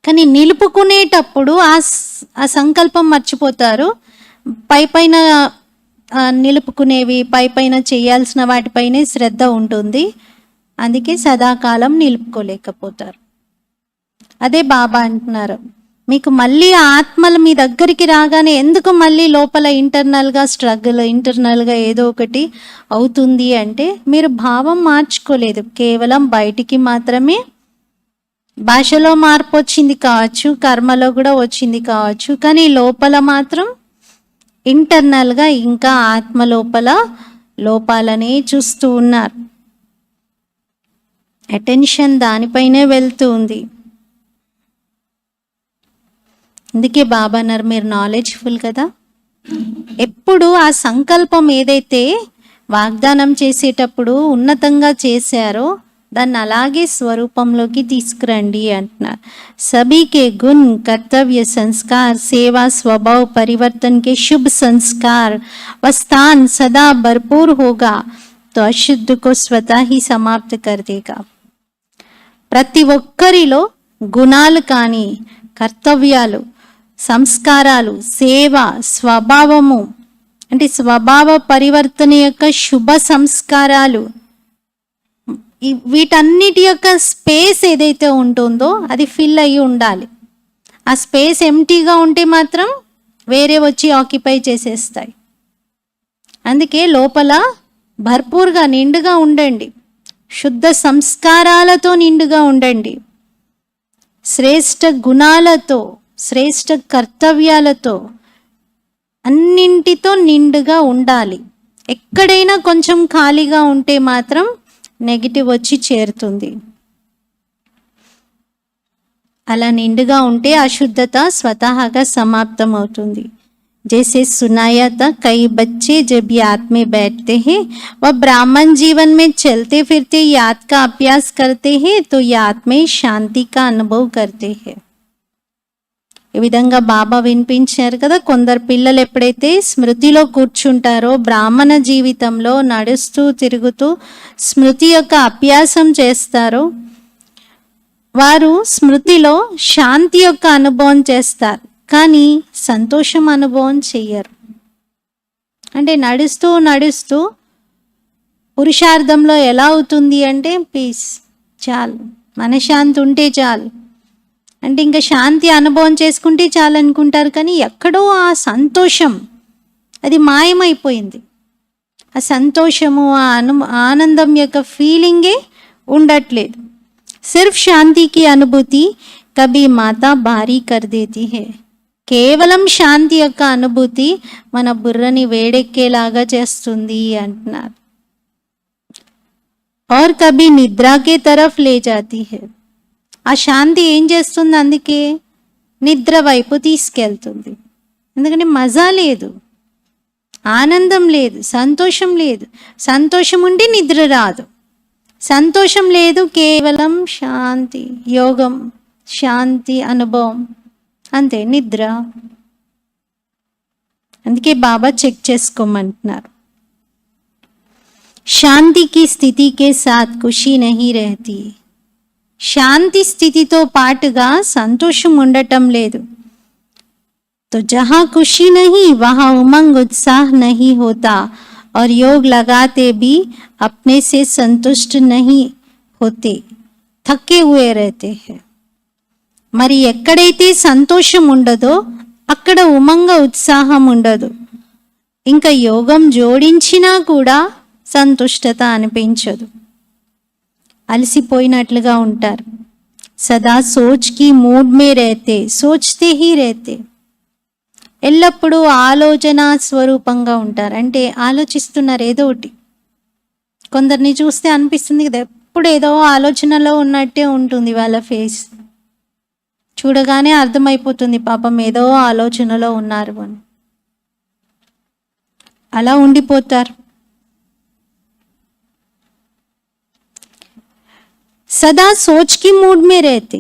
కానీ నిలుపుకునేటప్పుడు ఆ సంకల్పం మర్చిపోతారు. పైపైన నిలుపుకునేవి, పైపైన చేయాల్సిన వాటిపైనే శ్రద్ధ ఉంటుంది. అందుకే సదాకాలం నిలుపుకోలేకపోతారు. అదే బాబా అంటున్నారు, మీకు మళ్ళీ ఆత్మల మీ దగ్గరికి రాగానే ఎందుకు మళ్ళీ లోపల ఇంటర్నల్గా స్ట్రగుల్, ఇంటర్నల్గా ఏదో ఒకటి అవుతుంది అంటే మీరు భావం మార్చుకోలేదు. కేవలం బయటికి మాత్రమే భాషలో మార్పు వచ్చింది కావచ్చు, కర్మలో కూడా వచ్చింది కావచ్చు, కానీ లోపల మాత్రం ఇంటర్నల్గా ఇంకా ఆత్మ లోపల లోపాలనే చూస్తూ ఉన్నారు. అటెన్షన్ దానిపైనే వెళ్తూ ఉంది. అందుకే బాబా అన్నారు మీరు నాలెడ్జ్ఫుల్ కదా. ఎప్పుడు ఆ సంకల్పం ఏదైతే వాగ్దానం చేసేటప్పుడు ఉన్నతంగా చేశారో దాన్ని అలాగే స్వరూపంలోకి తీసుకురండి అంటున్నారు. सभी के गुण, कर्तव्य, संस्कार, सेवा, स्वभाव परिवर्तन के शुभ संस्कार व स्थान सदा भरपूर होगा तो अशुद्ध को स्वतः ही समाप्त कर देगा. ప్రతి ఒక్కరిలో గుణాలు కానీ, కర్తవ్యాలు, సంస్కారాలు, సేవ, స్వభావము అంటే స్వభావ పరివర్తన యొక్క శుభ సంస్కారాలు, వీటన్నిటి యొక్క స్పేస్ ఏదైతే ఉంటుందో అది ఫిల్ అయ్యి ఉండాలి. ఆ స్పేస్ ఎంటీగా ఉంటే మాత్రం వేరే వచ్చి ఆక్యుపై చేసేస్తాయి. అందుకే లోపల భర్పూర్గా నిండుగా ఉండండి, శుద్ధ సంస్కారాలతో నిండుగా ఉండండి, శ్రేష్ఠ గుణాలతో, శ్రేష్ఠ కర్తవ్యాలతో, అన్నింటితో నిండుగా ఉండాలి. ఎక్కడైనా కొంచెం ఖాళీగా ఉంటే మాత్రం నెగిటివ్ వచ్చి చేరుతుంది. అలా నిండుగా ఉంటే అశుద్ధత స్వతహాగా సమాప్తం అవుతుంది. जैसे सुनाया था कई बच्चे जब याद में बैठते हैं वह ब्राह्मण जीवन में चलते फिरते याद का अभ्यास करते हैं तो याद में शांति का अनुभव करते हैं. ఈ విధంగా బాబా వినిపించారు కదా. కొందరు పిల్లలు ఎప్పుడైతే స్మృతిలో కూర్చుంటారో, బ్రాహ్మణ జీవితంలో నడుస్తూ తిరుగుతూ స్మృతి యొక్క అభ్యాసం చేస్తారో వారు స్మృతిలో శాంతి యొక్క అనుభవం చేస్తారు, కానీ సంతోషం అనుభవం చెయ్యరు. అంటే నడుస్తూ నడుస్తూ పురుషార్థంలో ఎలా అవుతుంది అంటే పీస్ చాలు, మనశ్శాంతి ఉంటే చాలు, అంటే ఇంకా శాంతి అనుభవం చేసుకుంటే చాలు అనుకుంటారు. కానీ ఎక్కడో ఆ సంతోషం, అది మాయమైపోయింది. ఆ సంతోషము, ఆ ఆనందం యొక్క ఫీలింగే ఉండట్లేదు. సిర్ఫ్ శాంతికి అనుభూతి కభీ మాతా భారీ కర్ దేతి హై. కేవలం శాంతి యొక్క అనుభూతి మన బుర్రని వేడెక్కేలాగా చేస్తుంది అంటున్నారు. और कभी निद्रा के तरफ ले जाती है. ఆ శాంతి ఏం చేస్తుంది? అందుకే నిద్ర వైపు తీసుకెళ్తుంది. ఎందుకంటే మజా లేదు, ఆనందం లేదు, సంతోషం లేదు. సంతోషం ఉంటే నిద్ర రాదు, సంతోషం లేదు, కేవలం శాంతి, యోగం, శాంతి అనుభవం, అంతే నిద్ర. అందుకే బాబా చెక్ చేసుకోమంటున్నారు. శాంతి की स्थिति के साथ खुशी नहीं रहती. శాంతి స్థితితో పాటుగా సంతోషం ఉండటం లేదు. तो जहाँ खुशी नहीं वहाँ उमंग उत्साह नहीं होता और योग लगाते भी अपने से संतुष्ट नहीं होते, थके हुए रहते हैं. మరి ఎక్కడైతే సంతోషం ఉండదో అక్కడ ఉమంగ ఉత్సాహం ఉండదు. ఇంకా యోగం జోడించినా కూడా సంతుష్టత అనిపించదు, అలసిపోయినట్లుగా ఉంటారు. సదా సోచ్కి మూడ్ మే रहते, సోచ్తే హీ रहते. ఎల్లప్పుడూ ఆలోచన స్వరూపంగా ఉంటారు, అంటే ఆలోచిస్తున్నారు ఏదో ఒకటి. కొందరిని చూస్తే అనిపిస్తుంది కదా, ఎప్పుడు ఏదో ఆలోచనలో ఉన్నట్టే ఉంటుంది వాళ్ళ ఫేస్. చూడగానే అర్థమైపోతుంది పాపం ఏదో ఆలోచనలో ఉన్నారు అని. అలా ఉండిపోతారు. సదా సోచ్కి మూడ్ మే रहते,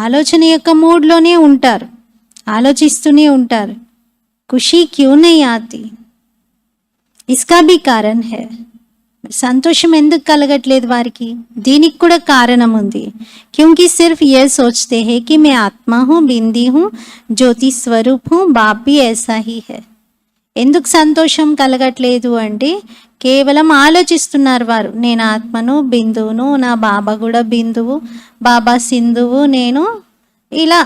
ఆలోచన యొక్క మూడ్లోనే ఉంటారు, ఆలోచిస్తూనే ఉంటారు. ఖుషీ క్యూ నహీ ఆతి, ఇస్కా భీ కారణ్ హై. సంతోషం ఎందుకు కలగట్లేదు వారికి? దీనికి కూడా కారణం ఉంది. క్యూంకి సిర్ఫ్ ये सोचते हैं कि मैं आत्मा हूँ, बिंदी हूँ, ज्योति स्वरूप हूँ, बाप भी ऐसा ही है. ఎందుకు సంతోషం కలగట్లేదు అంటే కేవలం ఆలోచిస్తున్నారు వారు. నేను ఆత్మను, బిందువును, నా బాబా కూడా బిందువు, బాబా సింధువు, నేను ఇలా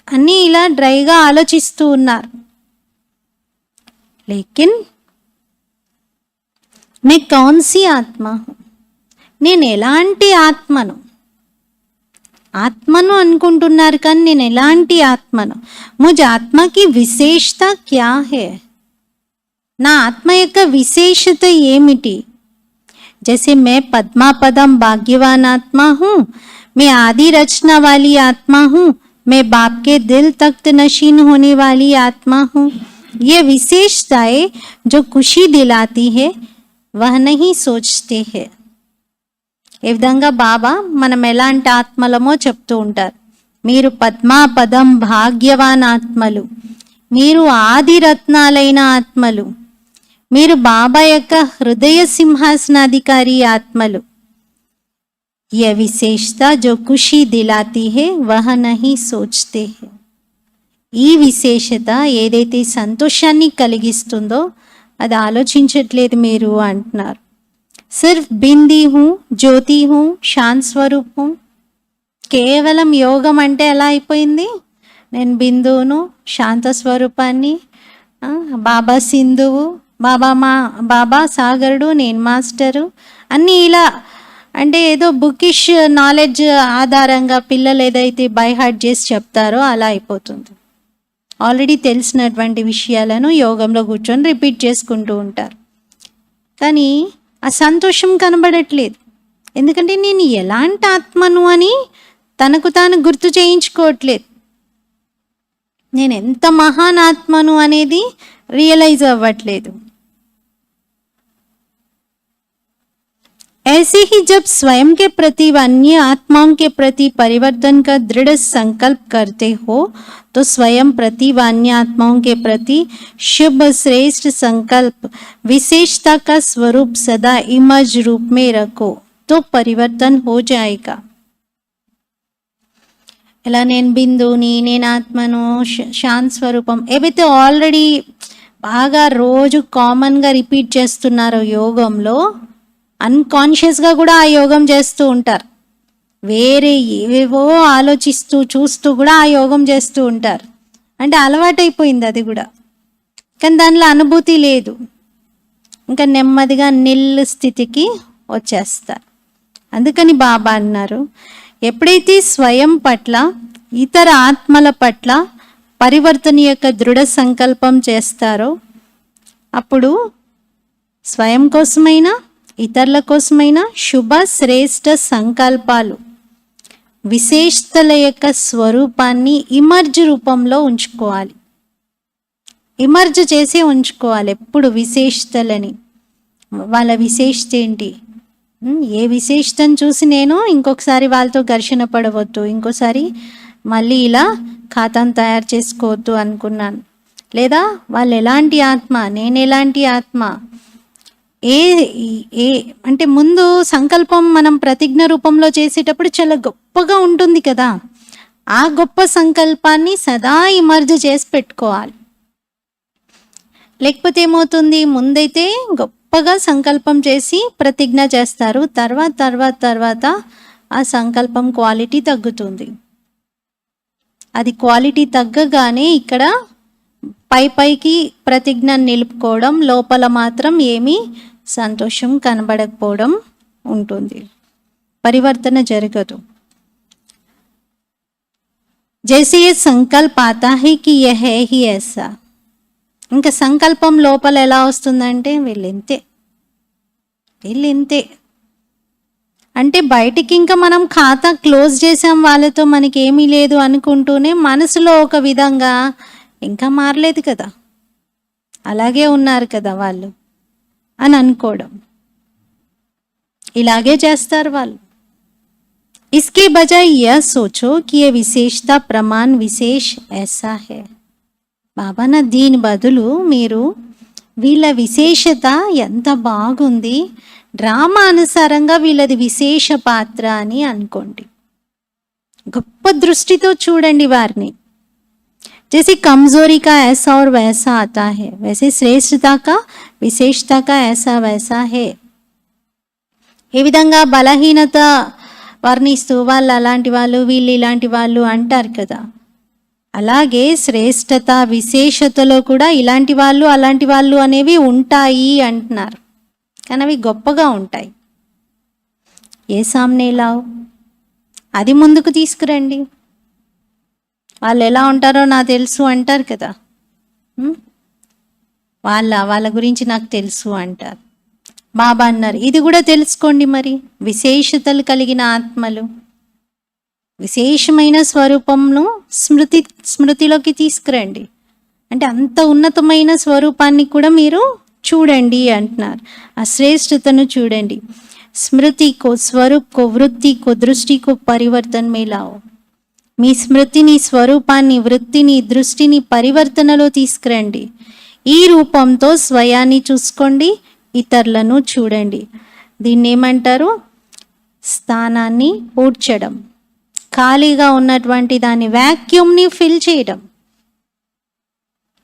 అన్నీ ఇలా డ్రైగా ఆలోచిస్తూ ఉన్నారు. లేకిన్ మే కౌన్సీ ఆత్మ, నేను ఎలాంటి ఆత్మను? ఆత్మను అనుకుంటున్నారు కానీ నేను ఎలాంటి ఆత్మను? ముझ ఆత్మకి విశేషత క్యా హై? నా ఆత్మ యొక్క విశేషత ఏమిటి? जैसे मैं पद्मापदम भाग्यवान आत्मा हूँ, मैं आदि रचना वाली आत्मा हूँ, मैं बाप के दिल तख्त नशीन होने वाली आत्मा हूँ. ये विशेषताएं जो खुशी दिलाती है वह नहीं सोचते हैं. ఏ విధంగా బాబా మనం ఎలాంటి ఆత్మలమో చెప్తూ ఉంటారు. మీరు పద్మాపదం భాగ్యవాన్ ఆత్మలు, మీరు ఆది రత్నాలైన ఆత్మలు, మీరు బాబా యొక్క హృదయ సింహాసనాధికారి ఆత్మలు. ये विशेषता जो खुशी दिलाती है वह नहीं सोचते हैं. ఈ విశేషత ఏదైతే సంతోషాన్ని కలిగిస్తుందో అది ఆలోచించట్లేదు మీరు అంటున్నారు. సిర్ఫ్ బింది హూ, జ్యోతి హూ, శాంత్ స్వరూప్ హూ. కేవలం యోగం అంటే ఎలా అయిపోయింది? నేను బిందువును, శాంత స్వరూపాన్ని, బాబా సింధువు, బాబా సాగరుడు, నేను మాస్టరు, అన్నీ ఇలా. అంటే ఏదో బుకిష్ నాలెడ్జ్ ఆధారంగా పిల్లలు ఏదైతే బై హార్ట్ చేసి చెప్తారో అలా అయిపోతుంది. ఆల్రెడీ తెలిసినటువంటి విషయాలను యోగంలో కూర్చొని రిపీట్ చేసుకుంటూ ఉంటారు. కానీ ఆ సంతోషం కనబడట్లేదు. ఎందుకంటే నేను ఎలాంటి ఆత్మను అని తనకు తాను గుర్తు చేయించుకోవట్లేదు. నేను ఎంత మహాన్ ఆత్మను అనేది రియలైజ్ అవ్వట్లేదు. ऐसे ही जब स्वयं के प्रति व अन्य आत्माओं के प्रति परिवर्तन का दृढ़ संकल्प करते हो तो स्वयं प्रति व अन्य आत्माओं के प्रति शुभ श्रेष्ठ संकल्प विशेषता का स्वरूप सदा इमज रूप में रखो तो परिवर्तन हो जाएगा. ఇలా నేను బిందువుని, నేను ఆత్మను, శాంత్ స్వరూపం ఏవైతే ఆల్రెడీ బాగా రోజు కామన్గా రిపీట్ చేస్తున్నారో యోగంలో, అన్కాన్షియస్గా కూడా ఆ యోగం చేస్తూ ఉంటారు. వేరే ఏవేవో ఆలోచిస్తూ చూస్తూ కూడా ఆ యోగం చేస్తూ ఉంటారు. అంటే అలవాటైపోయింది అది కూడా. కానీ దానిలో అనుభూతి లేదు. ఇంకా నెమ్మదిగా నిల్ స్థితికి వచ్చేస్తారు. అందుకని బాబా అన్నారు, ఎప్పుడైతే స్వయం పట్ల ఇతర ఆత్మల పట్ల పరివర్తన యొక్క దృఢ సంకల్పం చేస్తారో అప్పుడు స్వయం కోసమైనా ఇతరుల కోసమైనా శుభ శ్రేష్ఠ సంకల్పాలు విశేషతల యొక్క స్వరూపాన్ని ఇమర్జ్ రూపంలో ఉంచుకోవాలి. ఇమర్జ్ చేసి ఉంచుకోవాలి ఎప్పుడు విశేషతలని. వాళ్ళ విశేషత ఏంటి, ఏ విశేషతను చూసి నేను ఇంకొకసారి వాళ్ళతో ఘర్షణ పడవద్దు, ఇంకోసారి మళ్ళీ ఇలా ఖాతాను తయారు చేసుకోవద్దు అనుకున్నాను. లేదా వాళ్ళు ఎలాంటి ఆత్మ, నేను ఎలాంటి ఆత్మ, ఏ ఏ అంటే ముందు సంకల్పం మనం ప్రతిజ్ఞ రూపంలో చేసేటప్పుడు చాలా గొప్పగా ఉంటుంది కదా, ఆ గొప్ప సంకల్పాన్ని సదా ఇమర్జ్ చేసి పెట్టుకోవాలి. లేకపోతే ఏమవుతుంది, ముందైతే గొప్పగా సంకల్పం చేసి ప్రతిజ్ఞ చేస్తారు, తర్వాత ఆ సంకల్పం క్వాలిటీ తగ్గుతుంది. అది క్వాలిటీ తగ్గగానే ఇక్కడ పైకి ప్రతిజ్ఞ నిలుపుకోవడం, లోపల మాత్రం ఏమీ సంతోషం కనబడకపోవడం ఉంటుంది, పరివర్తన జరగదు. జైసే ये संकल्प आता है कि यह है ही ऐसा, ఇంకా సంకల్పం లోపల ఎలా వస్తుందంటే వీళ్ళింతే అంటే బయటికి ఇంకా మనం ఖాతా క్లోజ్ చేసాం, వాళ్ళతో మనకి ఏమీ లేదు అనుకుంటూనే మనసులో ఒక విధంగా ఇంకా మారలేదు కదా, అలాగే ఉన్నారు కదా వాళ్ళు అని అనుకోవడం, ఇలాగే చేస్తారు వాళ్ళు. इसके बजाय यह सोचो कि ये विशेषता प्रमाण विशेष ऐसा है. బాబానా దీని బదులు మీరు వీళ్ళ విశేషత ఎంత బాగుంది, డ్రామా అనుసారంగా వీళ్ళది విశేష పాత్ర అని అనుకోండి. గొప్ప దృష్టితో చూడండి వారిని. जैसे कमजोरी का ऐसा और वैसा आता है, वैसे श्रेष्ठता का विशेषता का ऐसा वैसा है. ఏ విధంగా బలహీనత వర్ణిస్తూ వాళ్ళు అలాంటి వాళ్ళు, వీళ్ళు ఇలాంటి వాళ్ళు అంటారు కదా, అలాగే శ్రేష్టత విశేషతలో కూడా ఇలాంటి వాళ్ళు అలాంటి వాళ్ళు అనేవి ఉంటాయి అంటున్నారు. కానీ అవి గొప్పగా ఉంటాయి. ఏ సామ్నే లావు, అది ముందుకు తీసుకురండి. వాళ్ళు ఎలా ఉంటారో నాకు తెలుసు అంటారు కదా, వాళ్ళ గురించి నాకు తెలుసు అంటారు. బాబా అన్నారు ఇది కూడా తెలుసుకోండి. మరి విశేషతలు కలిగిన ఆత్మలు విశేషమైన స్వరూపంను స్మృతిలోకి తీసుకురండి. అంటే అంత ఉన్నతమైన స్వరూపాన్ని కూడా మీరు చూడండి అంటున్నారు. ఆ శ్రేష్టతను చూడండి. స్మృతి కో స్వరూప్ కో వృత్తి కో దృష్టి కో పరివర్తన మే లాओ. మీ స్మృతిని, స్వరూపాన్ని, వృత్తిని, దృష్టిని పరివర్తనలో తీసుకురండి. ఈ రూపంతో స్వయాన్ని చూసుకోండి, ఇతరులను చూడండి. దీన్ని ఏమంటారు, స్థానాన్ని పూడ్చడం, ఖాళీగా ఉన్నటువంటి దాన్ని వ్యాక్యూమ్ని ఫిల్ చేయడం.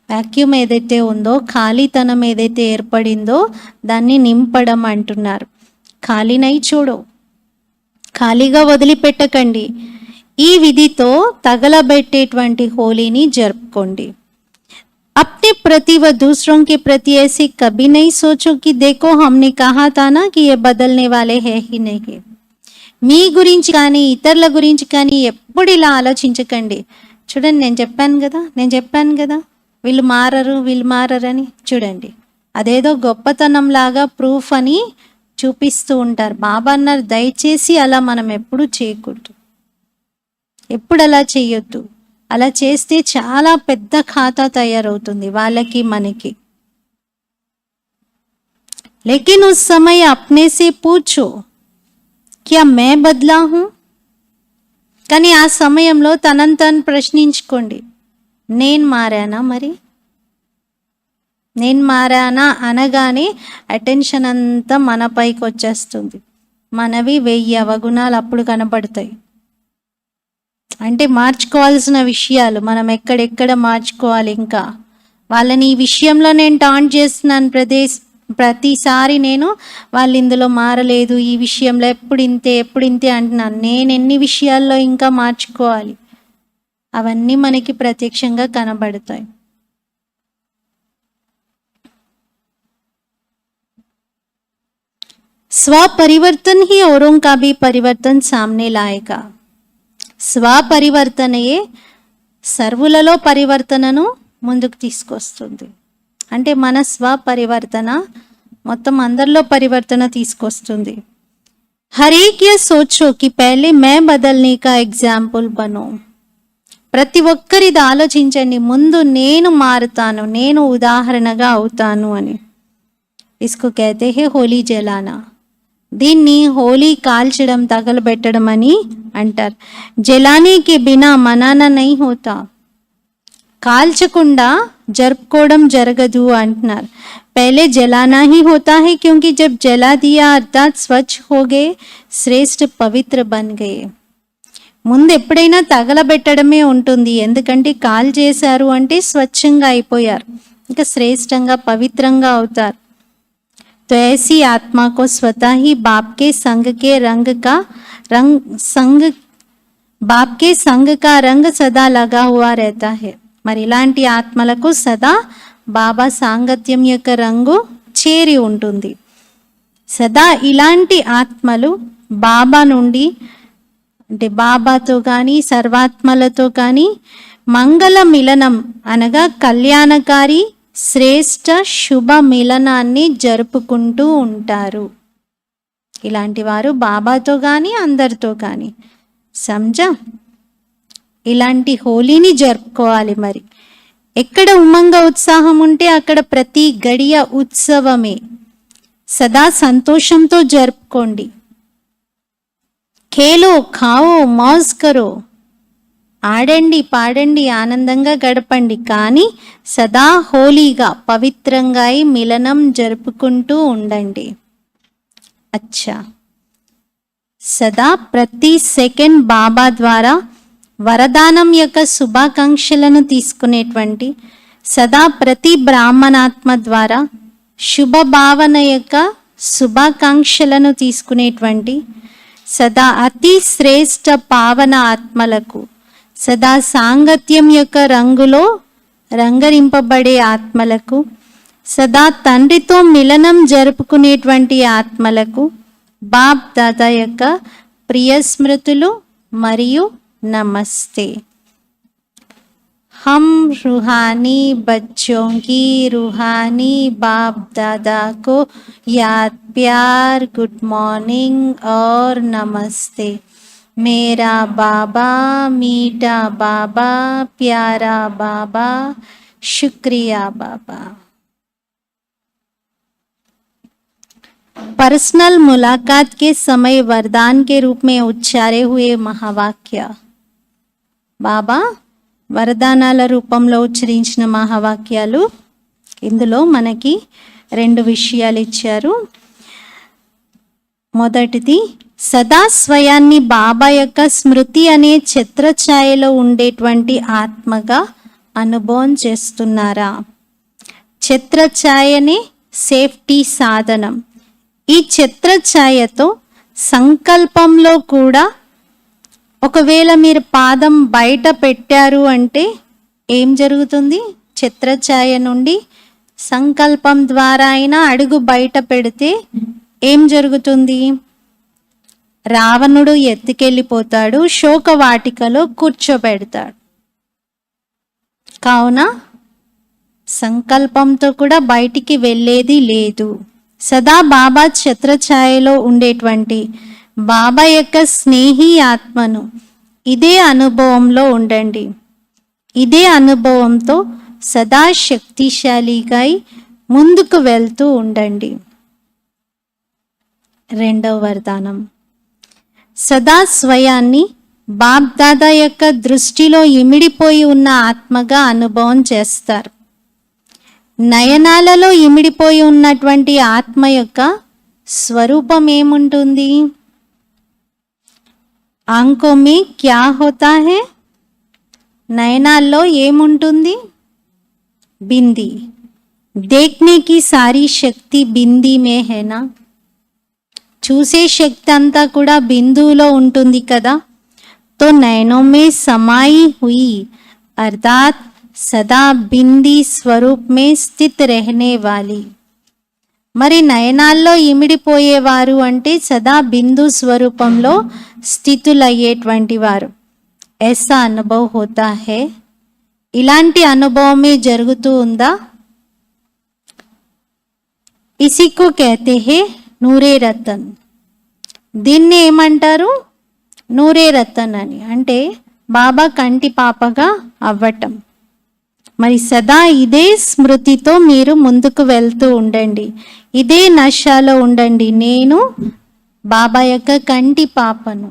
వ్యాక్యూమ్ ఏదైతే ఉందో, ఖాళీతనం ఏదైతే ఏర్పడిందో దాన్ని నింపడం అంటున్నారు. ఖాళీనై చూడో, ఖాళీగా వదిలిపెట్టకండి. ఈ విధితో తగలబెట్టేటువంటి హోలీని జరుపుకోండి. अपने प्रति व दूसरों के प्रति ऐसे कभी नहीं सोचो कि देखो हमने कहा था ना कि ये बदलने वाले है ही नहीं. మీ గురించి కానీ ఇతరుల గురించి కానీ ఎప్పుడు ఇలా ఆలోచించకండి. చూడండి నేను చెప్పాను కదా వీళ్ళు మారరని. చూడండి అదేదో గొప్పతనం లాగా ప్రూఫ్ అని చూపిస్తూ ఉంటారు. బాబా అన్నారు దయచేసి అలా మనం ఎప్పుడు చేయకూడదు, ఎప్పుడు అలా చేయొద్దు. అలా చేస్తే చాలా పెద్ద ఖాతా తయారవుతుంది వాళ్ళకి మనకి. लेकिन उस समय अपने से पूछो क्या मैं बदला हूं. కానీ ఆ సమయంలో తనను తను ప్రశ్నించుకోండి, నేను మారానా? మరి నేను మారానా అనగానే అటెన్షన్ అంతా మన పైకి వచ్చేస్తుంది. మనవి 1000 అవగుణాలు అప్పుడు కనపడతాయి. అంటే మార్చుకోవాల్సిన విషయాలు మనం ఎక్కడెక్కడ మార్చుకోవాలి. ఇంకా వాళ్ళని ఈ విషయంలో నేను టాంట్ చేస్తున్నాను ప్రతిసారి నేను వాళ్ళు ఇందులో మారలేదు, ఈ విషయంలో ఎప్పుడు ఇంతే అంటున్నాను. నేను ఎన్ని విషయాల్లో ఇంకా మార్చుకోవాలి, అవన్నీ మనకి ప్రత్యక్షంగా కనబడతాయి. स्व परिवर्तन ही औरों का भी परिवर्तन सामने लाएगा. స్వ పరివర్తనయే సర్వులలో పరివర్తనను ముందుకు తీసుకొస్తుంది. అంటే మన స్వ పరివర్తన మొత్తం అందరిలో పరివర్తన తీసుకొస్తుంది. हर एक ये सोचो कि पहले मैं बदलने का एग्जाम्पल बनो. ప్రతి ఒక్కరిది ఆలోచించండి, ముందు నేను మారుతాను, నేను ఉదాహరణగా అవుతాను అని. इसको कहते हैं होली जलाना. దీన్ని హోలీ కాల్చడం, తగలబెట్టడం అని అంటారు. జలానే కే బినా మనానా నహీ హోతా. కాల్చకుండా జరుపుకోవడం జరగదు అంటున్నారు. पहले जलाना ही होता है क्योंकि जब जला दिया अर्थात स्वच्छ हो गए, श्रेष्ठ पवित्र बन गए. ముందు ఎప్పుడైనా తగలబెట్టడమే ఉంటుంది, ఎందుకంటే కాల్ చేశారు అంటే స్వచ్ఛంగా అయిపోయారు, ఇంకా శ్రేష్టంగా పవిత్రంగా అవుతారు. तो ऐसी आत्मा को स्वतः ही बाप के संग के बाप के संग का रंग सदा लगा हुआ रहता है. మరి ఇలాంటి ఆత్మలకు సదా బాబా సాంగత్యం యొక్క రంగు చేరి ఉంటుంది. సదా ఇలాంటి ఆత్మలు బాబా నుండి, అంటే బాబాతో కానీ సర్వాత్మలతో కానీ మంగళ మిలనం అనగా కళ్యాణకారి శ్రేష్ట శుభ మిలనాన్ని జరుపుకుంటూ ఉంటారు. ఇలాంటి వారు బాబాతో కానీ అందరితో కానీ సమజా. ఇలాంటి హోలీని జరుపుకోవాలి. మరి ఎక్కడ ఉమంగ ఉత్సాహం ఉంటే అక్కడ ప్రతి గడియ ఉత్సవమే. సదా సంతోషంతో జరుపుకోండి. ఖేలో ఖావో మౌజ్ కరో, ఆడండి పాడండి ఆనందంగా గడపండి, కానీ సదా హోలీగా పవిత్రంగా మిలనం జరుపుకుంటూ ఉండండి. అచ్చా, సదా ప్రతి సెకండ్ బాబా ద్వారా వరదానం యొక్క శుభాకాంక్షలను తీసుకునేటువంటి, సదా ప్రతి బ్రాహ్మణాత్మ ద్వారా శుభ భావన యొక్క శుభాకాంక్షలను తీసుకునేటువంటి, సదా అతి శ్రేష్ట పావన ఆత్మలకు, సదా సాంగత్యం యొక్క రంగులో రంగరింపబడే ఆత్మలకు, సదా తండ్రితో మిలనం జరుపుకునేటువంటి ఆత్మలకు బాప్ దాదా యొక్క ప్రియ స్మృతులు మరియు नमस्ते. हम रूहानी बच्चों की रूहानी बाप दादा को याद, प्यार, गुड मॉर्निंग और नमस्ते. मेरा बाबा, मीठा बाबा, प्यारा बाबा, शुक्रिया बाबा. पर्सनल मुलाकात के समय वरदान के रूप में उच्चारे हुए महावाक्य. బాబా వరదానాల రూపంలో ఉచ్చరించిన మహావాక్యాలు. ఇందులో మనకి 2 విషయాలు ఇచ్చారు. మొదటిది, సదా స్వయాన్ని బాబా యొక్క స్మృతి అనే ఛత్రఛాయలో ఉండేటువంటి ఆత్మగా అనుభవం చేస్తున్నారా? ఛత్రఛాయనే సేఫ్టీ సాధనం. ఈ ఛత్రఛాయతో సంకల్పంలో కూడా ఒకవేళ మీరు పాదం బయట పెట్టారు అంటే ఏం జరుగుతుంది? ఛత్రఛాయ నుండి సంకల్పం ద్వారా అయినా అడుగు బయట పెడితే ఏం జరుగుతుంది? రావణుడు ఎత్తుకెళ్ళిపోతాడు, శోకవాటికలో కూర్చోబెడతాడు. కావున సంకల్పంతో కూడా బయటికి వెళ్ళేది లేదు. సదా బాబా ఛత్రఛాయలో ఉండేటువంటి బాబా యొక్క స్నేహి ఆత్మను ఇదే అనుభవంలో ఉండండి. ఇదే అనుభవంతో సదా శక్తిశాలిగా ముందుకు వెళ్తూ ఉండండి. 2వ వరదానం, సదా స్వయాన్ని బాప్ దాదా యొక్క దృష్టిలో ఇమిడిపోయి ఉన్న ఆత్మగా అనుభవం చేస్తారు. నయనాలలో ఇమిడిపోయి ఉన్నటువంటి ఆత్మ యొక్క స్వరూపం ఏముంటుంది? ఆంఖో మే క్యా హోతా హై? నయనాల్లో ఏముంటుంది? బింది. దేఖ్నే కి సారీ శక్తి బింది మే హేనా? చూసే శక్తి అంతా కూడా బిందువులో ఉంటుంది కదా. తో నయనో మే సమాయి హుయి అర్థాత్ సదా బింది స్వరూప్ మే స్థిత్ రహనే వాలి. మరి నయనాల్లో ఇమిడిపోయేవారు అంటే సదా బిందు స్వరూపంలో స్థితులయ్యేటువంటి వారు. ऐसा अनुभव होता है. ఇలాంటి అనుభవమే జరుగుతూ ఉందా? ఇసికు कहते हैं నూరే రతన్. దీన్ని ఏమంటారు? నూరే రతన్ అని. అంటే బాబా కంటి పాపగా అవ్వటం. మరి సదా ఇదే స్మృతితో మీరు ముందుకు వెళ్తూ ఉండండి, ఇదే నశాలో ఉండండి. నేను బాబా యొక్క కంటి పాపను.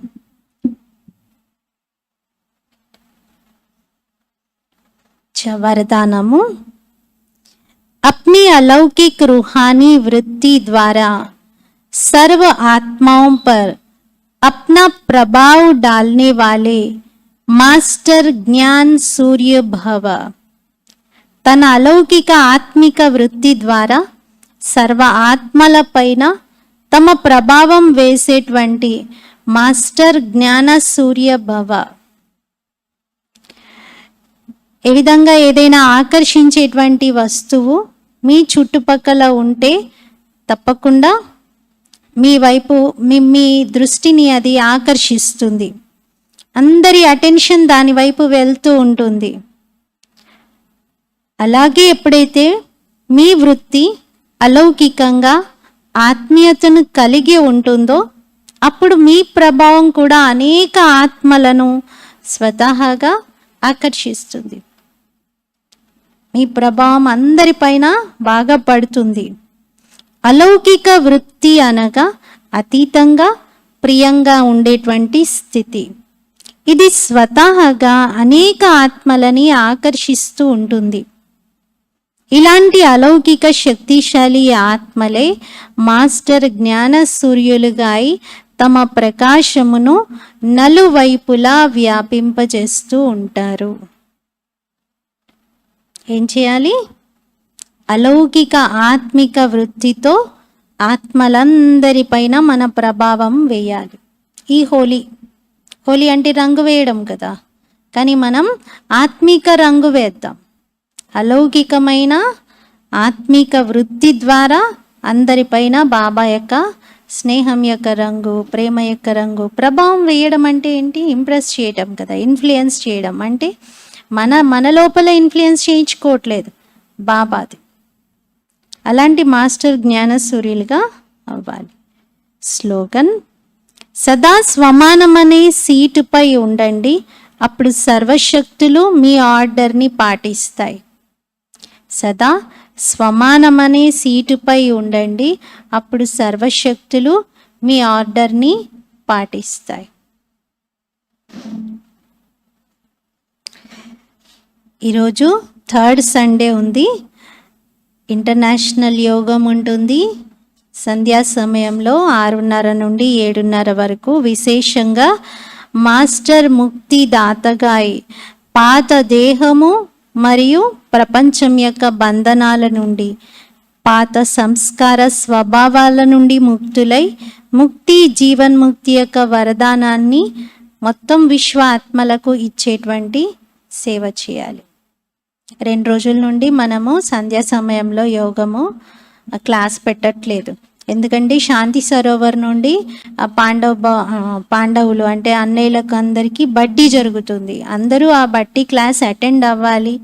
वरदानमु. अपनी अलौकिक रूहानी वृत्ति द्वारा सर्व आत्माओं पर अपना प्रभाव डालने वाले मास्टर ज्ञान सूर्य भव. తన అలౌకిక ఆత్మిక వృత్తి ద్వారా సర్వ ఆత్మల పైన తమ ప్రభావం వేసేటువంటి మాస్టర్ జ్ఞాన సూర్య భవ. ఏ విధంగా ఏదైనా ఆకర్షించేటువంటి వస్తువు మీ చుట్టుపక్కల ఉంటే తప్పకుండా మీ వైపు మీ దృష్టిని అది ఆకర్షిస్తుంది. అందరి అటెన్షన్ దాని వైపు వెళ్తూ ఉంటుంది. అలాగే ఎప్పుడైతే మీ వృత్తి అలౌకికంగా ఆత్మీయతను కలిగి ఉంటుందో అప్పుడు మీ ప్రభావం కూడా అనేక ఆత్మలను స్వతహాగా ఆకర్షిస్తుంది. మీ ప్రభావం అందరిపైన బాగా పడుతుంది. అలౌకిక వృత్తి అనగా అతీతంగా ప్రియంగా ఉండేటువంటి స్థితి. ఇది స్వతహాగా అనేక ఆత్మలని ఆకర్షిస్తూ ఉంటుంది. ఇలాంటి అలౌకిక శక్తిశాలి ఆత్మలే మాస్టర్ జ్ఞాన సూర్యులుగా అయి తమ ప్రకాశమును నలువైపులా వ్యాపింపజేస్తూ ఉంటారు. ఏం చేయాలి? అలౌకిక ఆత్మిక వృత్తితో ఆత్మలందరిపైన మన ప్రభావం వేయాలి. ఈ హోలీ అంటే రంగు వేయడం కదా, కానీ మనం ఆత్మిక రంగు వేద్దాం. అలౌకికమైన ఆత్మిక వృత్తి ద్వారా అందరిపైన బాబా యొక్క స్నేహం యొక్క రంగు, ప్రేమ యొక్క రంగు, ప్రభావం వేయడం అంటే ఏంటి? ఇంప్రెస్ చేయడం కదా, ఇన్ఫ్లుయెన్స్ చేయడం. అంటే మన లోపల ఇన్ఫ్లుయెన్స్ చేయించుకోవట్లేదు, బాబాది. అలాంటి మాస్టర్ జ్ఞాన సూర్యులుగా అవ్వాలి. స్లోగన్: సదా స్వమానమనే సీటుపై ఉండండి, అప్పుడు సర్వశక్తులు మీ ఆర్డర్ని పాటిస్తాయి. సదా స్వమానమనే సీటుపై ఉండండి, అప్పుడు సర్వశక్తులు మీ ఆర్డర్ని పాటిస్తాయి. ఈరోజు థర్డ్ సండే ఉంది. ఇంటర్నేషనల్ యోగం ఉంటుంది. సంధ్యా సమయంలో 6:30 నుండి 7:30 వరకు విశేషంగా మాస్టర్ ముక్తి దాతగా పాత దేహము మరియు ప్రపంచం యొక్క బంధనాల నుండి, పాత సంస్కార స్వభావాల నుండి ముక్తులై ముక్తి జీవన్ముక్తి యొక్క వరదానాన్ని మొత్తం విశ్వ ఆత్మలకు ఇచ్చేటువంటి సేవ చేయాలి. 2 రోజుల నుండి మనము సంధ్యా సమయంలో యోగము క్లాస్ పెట్టట్లేదు. ఎందుకంటే శాంతి సరోవర్ నుండి పాండవులు అంటే అన్నయ్యలకు అందరికీ బడ్డీ జరుగుతుంది. అందరూ ఆ బడ్డీ క్లాస్ అటెండ్ అవ్వాలి.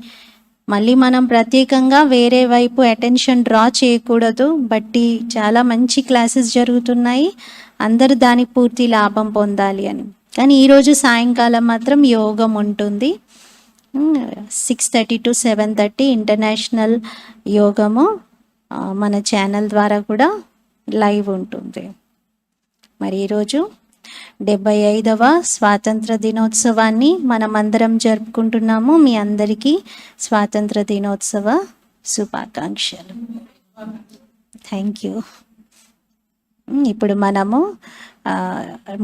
మళ్ళీ మనం ప్రత్యేకంగా వేరే వైపు అటెన్షన్ డ్రా చేయకూడదు. బడ్డీ చాలా మంచి క్లాసెస్ జరుగుతున్నాయి, అందరూ దానికి పూర్తి లాభం పొందాలి అని. కానీ ఈరోజు సాయంకాలం మాత్రం యోగం ఉంటుంది. 6:30 to 7:30 ఇంటర్నేషనల్ యోగము మన ఛానల్ ద్వారా కూడా లైవ్ ఉంటుంది. మరి ఈరోజు 75వ స్వాతంత్ర దినోత్సవాన్ని మనమందరం జరుపుకుంటున్నాము. మీ అందరికీ స్వాతంత్ర దినోత్సవ శుభాకాంక్షలు. Thank you. ఇప్పుడు మనము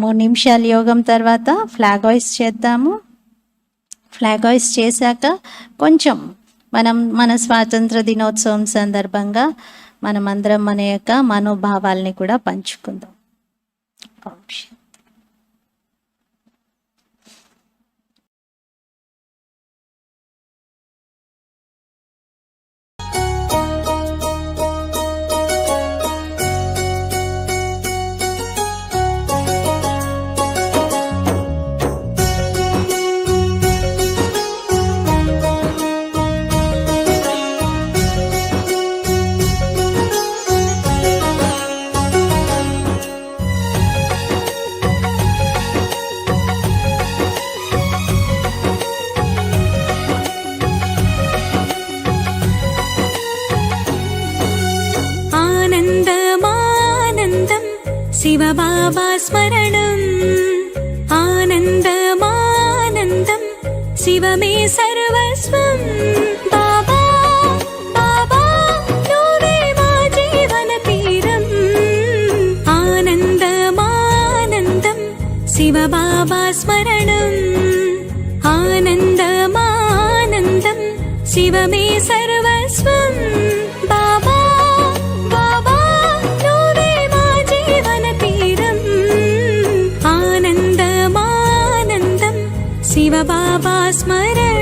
3 నిమిషాల యోగం తర్వాత ఫ్లాగ్ హాయిస్ట్ చేద్దాము. ఫ్లాగ్ హాయిస్ట్ చేశాక కొంచెం మన స్వాతంత్ర దినోత్సవం సందర్భంగా మనమందరం మన యొక్క మనోభావాల్ని కూడా పంచుకుందాం. शिवबाबा स्मरणम् आनन्दमानन्दम् शिवमे सर्वस्वम् बाबा बाबा नोवे मा जीवनतीरम् आनन्दमानन्दम् शिवबाबा स्मरणम् आनन्दमानन्दम् शिवमे सर्वस्वम् बाबा बाबा नोवे मा जीवनतीरम् आनन्दमानन्दम् शिवबाबा स्मरणम्